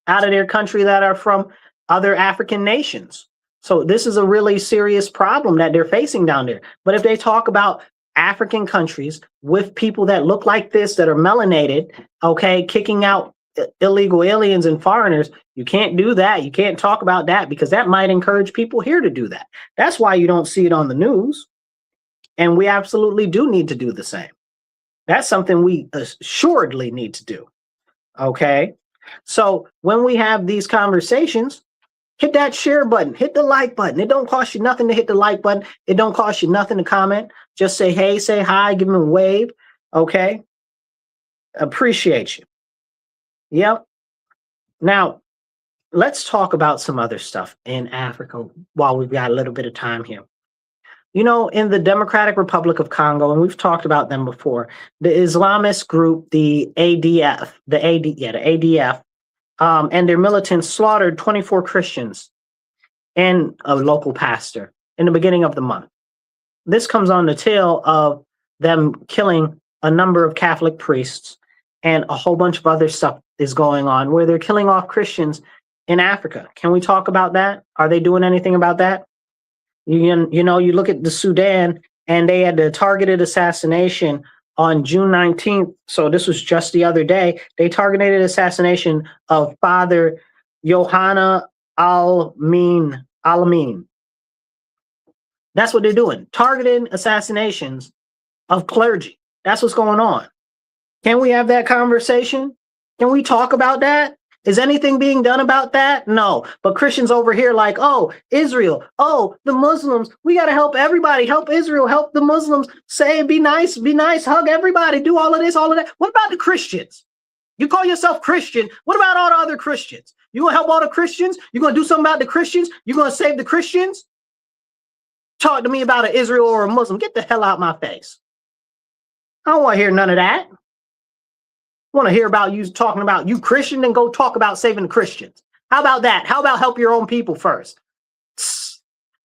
out of their country that are from other African nations. So this is a really serious problem that they're facing down there. But if they talk about African countries with people that look like this, that are melanated, okay, kicking out illegal aliens and foreigners, you can't do that. You can't talk about that, because that might encourage people here to do that. That's why you don't see it on the news. And we absolutely do need to do the same. That's something we assuredly need to do. Okay. So when we have these conversations, hit that share button, hit the like button. It don't cost you nothing to hit the like button. It don't cost you nothing to comment. Just say, hey, say hi, give them a wave. Okay. Appreciate you. Yep. Now, let's talk about some other stuff in Africa while we've got a little bit of time here. You know, in the Democratic Republic of Congo, and we've talked about them before, the Islamist group, the ADF, and their militants slaughtered 24 Christians and a local pastor in the beginning of the month. this comes on the tail of them killing a number of Catholic priests, and a whole bunch of other stuff is going on where they're killing off Christians in Africa. Can we talk about that? Are they doing anything about that? You know, you look at the Sudan, and they had the targeted assassination on June 19th. So this was just the other day. They targeted assassination of Father Yohanna Al-Amin. That's what they're doing. Targeted assassinations of clergy. That's what's going on. Can we have that conversation? Can we talk about that? Is anything being done about that? No. But Christians over here like, oh, Israel, oh, the Muslims, we got to help everybody, help Israel, help the Muslims, say, be nice, hug everybody, do all of this, all of that. What about the Christians? You call yourself Christian. What about all the other Christians? You going to help all the Christians? You going to do something about the Christians? You going to save the Christians? Talk to me about an Israel or a Muslim. Get the hell out my face. I don't want to hear none of that. I want to hear about you talking about you Christian, then go talk about saving the Christians. How about that? How about help your own people first?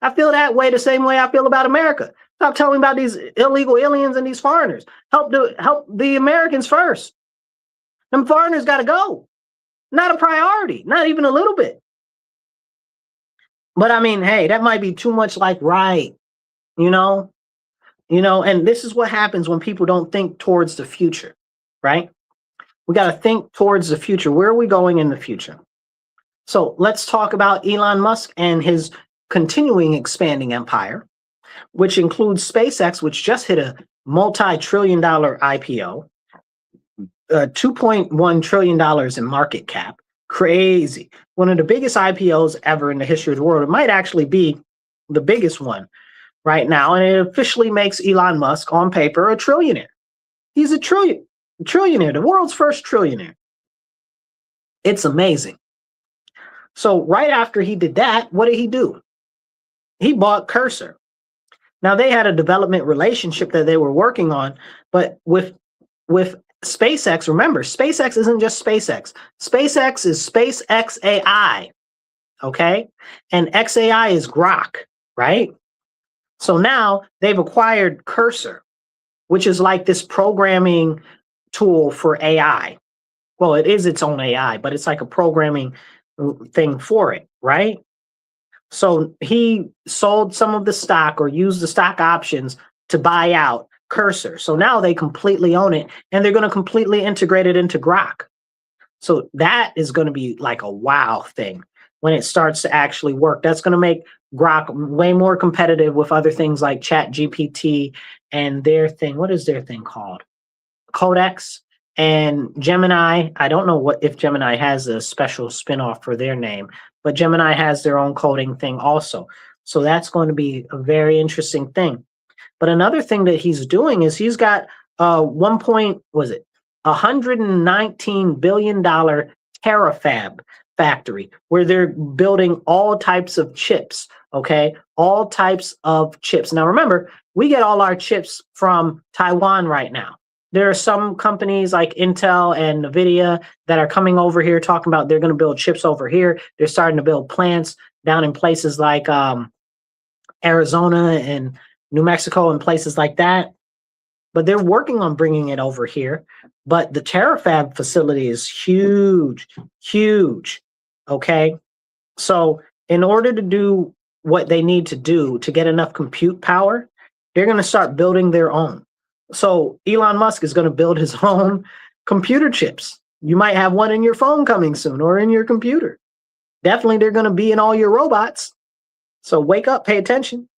I feel that way the same way I feel about America. Stop telling me about these illegal aliens and these foreigners. Help the Americans first. Them foreigners got to go. Not a priority, not even a little bit. But I mean, hey, that might be too much like right, you know, and this is what happens when people don't think towards the future, right? We got to think towards the future. Where are we going in the future? So let's talk about Elon Musk and his continuing expanding empire, which includes SpaceX, which just hit a multi-trillion-dollar IPO, $2.1 trillion in market cap. Crazy. One of the biggest IPOs ever in the history of the world. It might actually be the biggest one right now. And it officially makes Elon Musk on paper a trillionaire. He's a trillionaire, the world's first trillionaire. It's amazing. So right after he did that, what did he do? He bought Cursor. Now they had a development relationship that they were working on, but with SpaceX, remember, SpaceX isn't just SpaceX. SpaceX is SpaceX AI, okay? And XAI is Grok, right? So now they've acquired Cursor, which is like this programming tool for AI. Well, it is its own AI, but it's like a programming thing for it, right? So he sold some of the stock or used the stock options to buy out Cursor. So now they completely own it, and they're going to completely integrate it into Grok. So that is going to be like a wow thing when it starts to actually work. That's going to make Grok way more competitive with other things like ChatGPT and their thing. What is their thing called? Codex and Gemini. I don't know if Gemini has a special spinoff for their name, but Gemini has their own coding thing also. So that's going to be a very interesting thing. But another thing that he's doing is he's got $119 billion terafab factory where they're building all types of chips, okay? All types of chips. Now remember, we get all our chips from Taiwan right now. There are some companies like Intel and NVIDIA that are coming over here talking about they're going to build chips over here. They're starting to build plants down in places like Arizona and New Mexico and places like that. But they're working on bringing it over here. But the terafab facility is huge, huge, okay? So in order to do what they need to do to get enough compute power, they're going to start building their own. So Elon Musk is going to build his own computer chips. You might have one in your phone coming soon or in your computer. Definitely they're going to be in all your robots. So wake up, pay attention.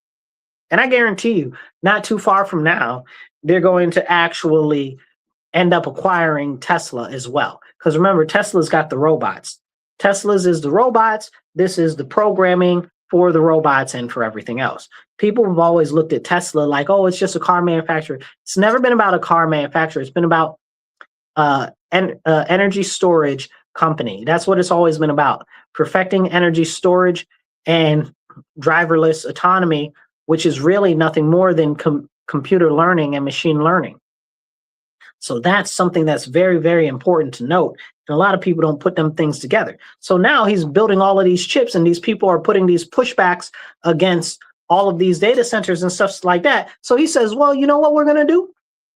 And I guarantee you, not too far from now, they're going to actually end up acquiring Tesla as well. Because remember, Tesla's got the robots. Tesla's is the robots. This is the programming for the robots and for everything else. People have always looked at Tesla like, oh, it's just a car manufacturer. It's never been about a car manufacturer. It's been about energy storage company. That's what it's always been about. Perfecting energy storage and driverless autonomy, which is really nothing more than computer learning and machine learning. So that's something that's very, very important to note. And a lot of people don't put them things together. So now he's building all of these chips, and these people are putting these pushbacks against all of these data centers and stuff like that. So he says, well, you know what we're going to do?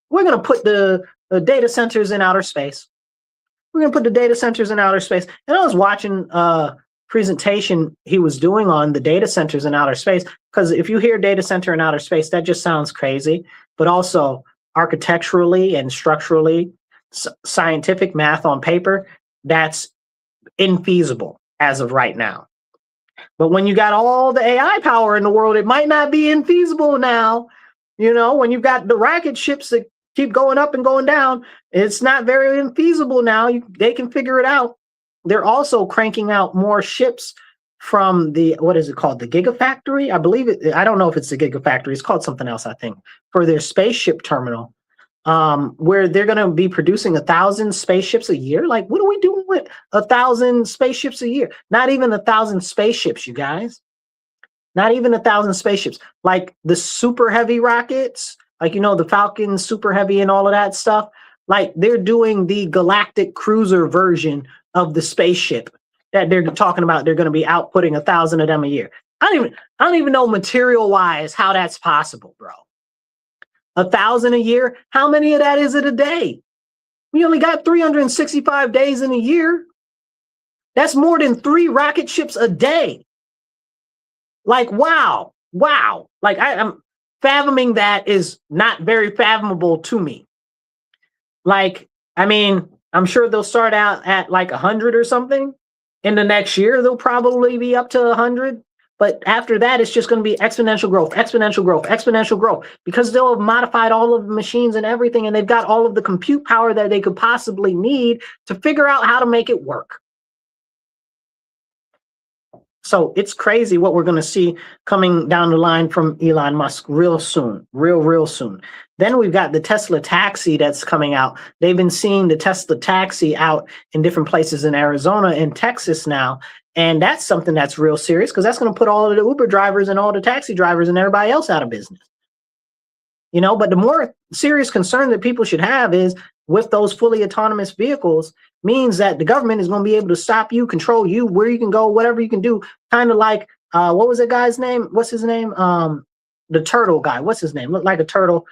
We're going to put the data centers in outer space. We're going to put the data centers in outer space. And I was watching a presentation he was doing on the data centers in outer space, because if you hear data center in outer space, that just sounds crazy. But also architecturally and structurally, scientific math on paper, that's infeasible as of right now. But when you got all the AI power in the world, it might not be infeasible now. You know, when you've got the rocket ships that keep going up and going down, it's not very infeasible now. They can figure it out. They're also cranking out more ships from the, what is it called? The Gigafactory? I believe it. I don't know if it's the Gigafactory. It's called something else, I think, for their spaceship terminal, where they're going to be producing 1,000 spaceships a year. Like, what are we doing with 1,000 spaceships a year? Not even 1,000 spaceships, you guys. Not even 1,000 spaceships. Like the super heavy rockets, like, you know, the Falcon super heavy and all of that stuff. Like, they're doing the galactic cruiser version of the spaceship that they're talking about. They're going to be outputting 1,000 of them a year. I don't even know material wise how that's possible, bro. 1,000 a year. How many of that is it a day? We only got 365 days in a year. That's more than 3 rocket ships a day. Like, wow. Like, I'm fathoming that is not very fathomable to me. Like, I mean, I'm sure they'll start out at like 100 or something. In the next year, they'll probably be up to 100. But after that, it's just going to be exponential growth, because they'll have modified all of the machines and everything, and they've got all of the compute power that they could possibly need to figure out how to make it work. So it's crazy what we're going to see coming down the line from Elon Musk real soon, real soon. Then we've got the Tesla taxi that's coming out. They've been seeing the Tesla taxi out in different places in Arizona and Texas now. And that's something that's real serious, because that's going to put all of the Uber drivers and all the taxi drivers and everybody else out of business. You know, but the more serious concern that people should have is with those fully autonomous vehicles means that the government is going to be able to stop you, control you, where you can go, whatever you can do. Kind of like, what was that guy's name? What's his name? The turtle guy. What's his name? Looked like a turtle.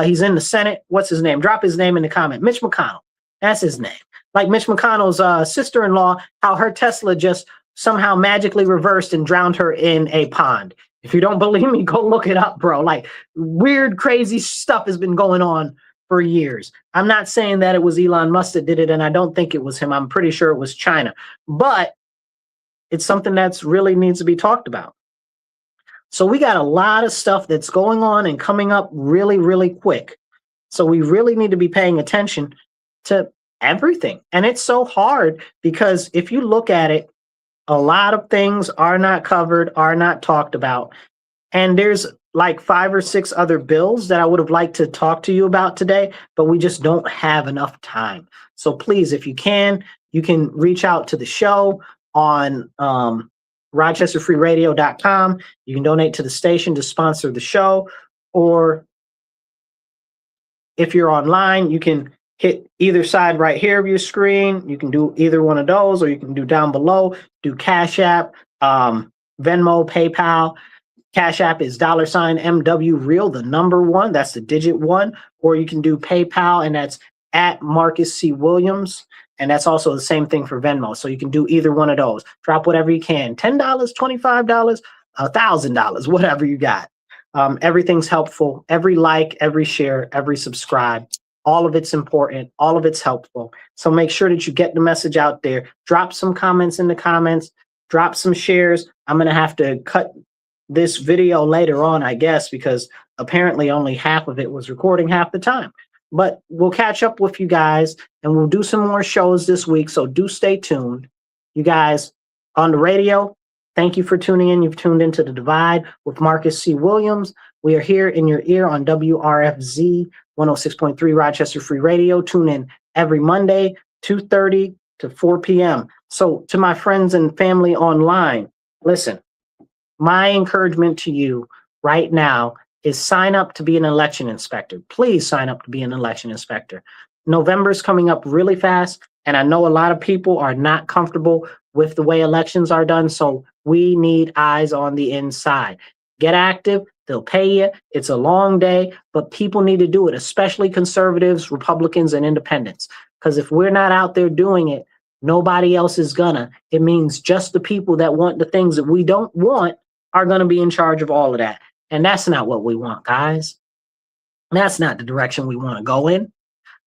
He's in the Senate. What's his name? Drop his name in the comment. Mitch McConnell. That's his name. Like Mitch McConnell's sister-in-law, how her Tesla just somehow magically reversed and drowned her in a pond. If you don't believe me, go look it up, bro. Like, weird, crazy stuff has been going on for years. I'm not saying that it was Elon Musk that did it, and I don't think it was him. I'm pretty sure it was China. But it's something that's really needs to be talked about. So we got a lot of stuff that's going on and coming up really quick. So we really need to be paying attention to everything. And it's so hard because if you look at it, a lot of things are not covered, are not talked about. And there's like 5 or 6 other bills that I would have liked to talk to you about today, but we just don't have enough time. So please, if you can reach out to the show on rochesterfreeradio.com. You can donate to the station to sponsor the show, or if you're online, you can hit either side right here of your screen. You can do either one of those, or you can do down below, do Cash App, Venmo, PayPal. Cash App is $MW Real, the number 1. That's the digit 1. Or you can do PayPal, and that's at Marcus C. Williams. And that's also the same thing for Venmo. So you can do either one of those. Drop whatever you can. $10, $25, $1,000, whatever you got. Everything's helpful. Every like, every share, every subscribe. All of it's important. All of it's helpful. So make sure that you get the message out there. Drop some comments in the comments. Drop some shares. I'm going to have to cut this video later on, I guess, because apparently only half of it was recording half the time. But we'll catch up with you guys, and we'll do some more shows this week. So do stay tuned. You guys on the radio, thank you for tuning in. You've tuned into The Divide with Marcus C. Williams. We are here in your ear on WRFZ 106.3 Rochester Free Radio. Tune in every Monday, 2:30 to 4 p.m. So to my friends and family online, listen, my encouragement to you right now is sign up to be an election inspector. Please sign up to be an election inspector. November's coming up really fast, and I know a lot of people are not comfortable with the way elections are done, so we need eyes on the inside. Get active. They'll pay you. It's a long day, but people need to do it, especially conservatives, Republicans, and independents. Because if we're not out there doing it, nobody else is gonna. It means just the people that want the things that we don't want are gonna be in charge of all of that. And that's not what we want, guys. That's not the direction we want to go in.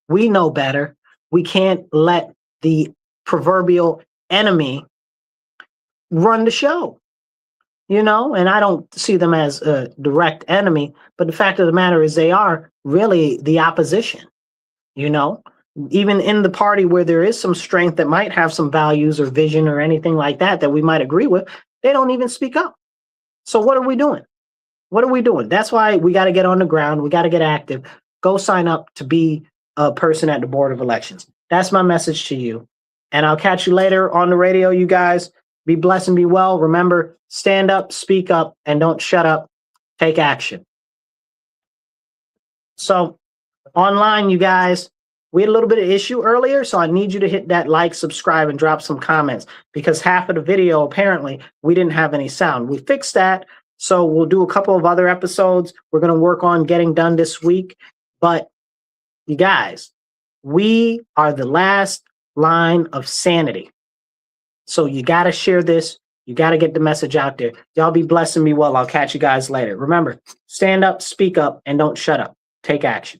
We know better. We can't let the proverbial enemy run the show, and I don't see them as a direct enemy, but the fact of the matter is they are really the opposition, even in the party where there is some strength that might have some values or vision or anything like that we might agree with, they don't even speak up. So what are we doing? What are we doing? That's why we got to get on the ground. We got to get active. Go sign up to be a person at the Board of Elections. That's my message to you. And I'll catch you later on the radio, you guys. Be blessed and be well. Remember, stand up, speak up, and don't shut up. Take action. So online, you guys, we had a little bit of issue earlier, so I need you to hit that like, subscribe, and drop some comments because half of the video, apparently, we didn't have any sound. We fixed that. So we'll do a couple of other episodes. We're going to work on getting done this week. But you guys, we are the last line of sanity. So you got to share this. You got to get the message out there. Y'all be blessed and be well. I'll catch you guys later. Remember, stand up, speak up, and don't shut up. Take action.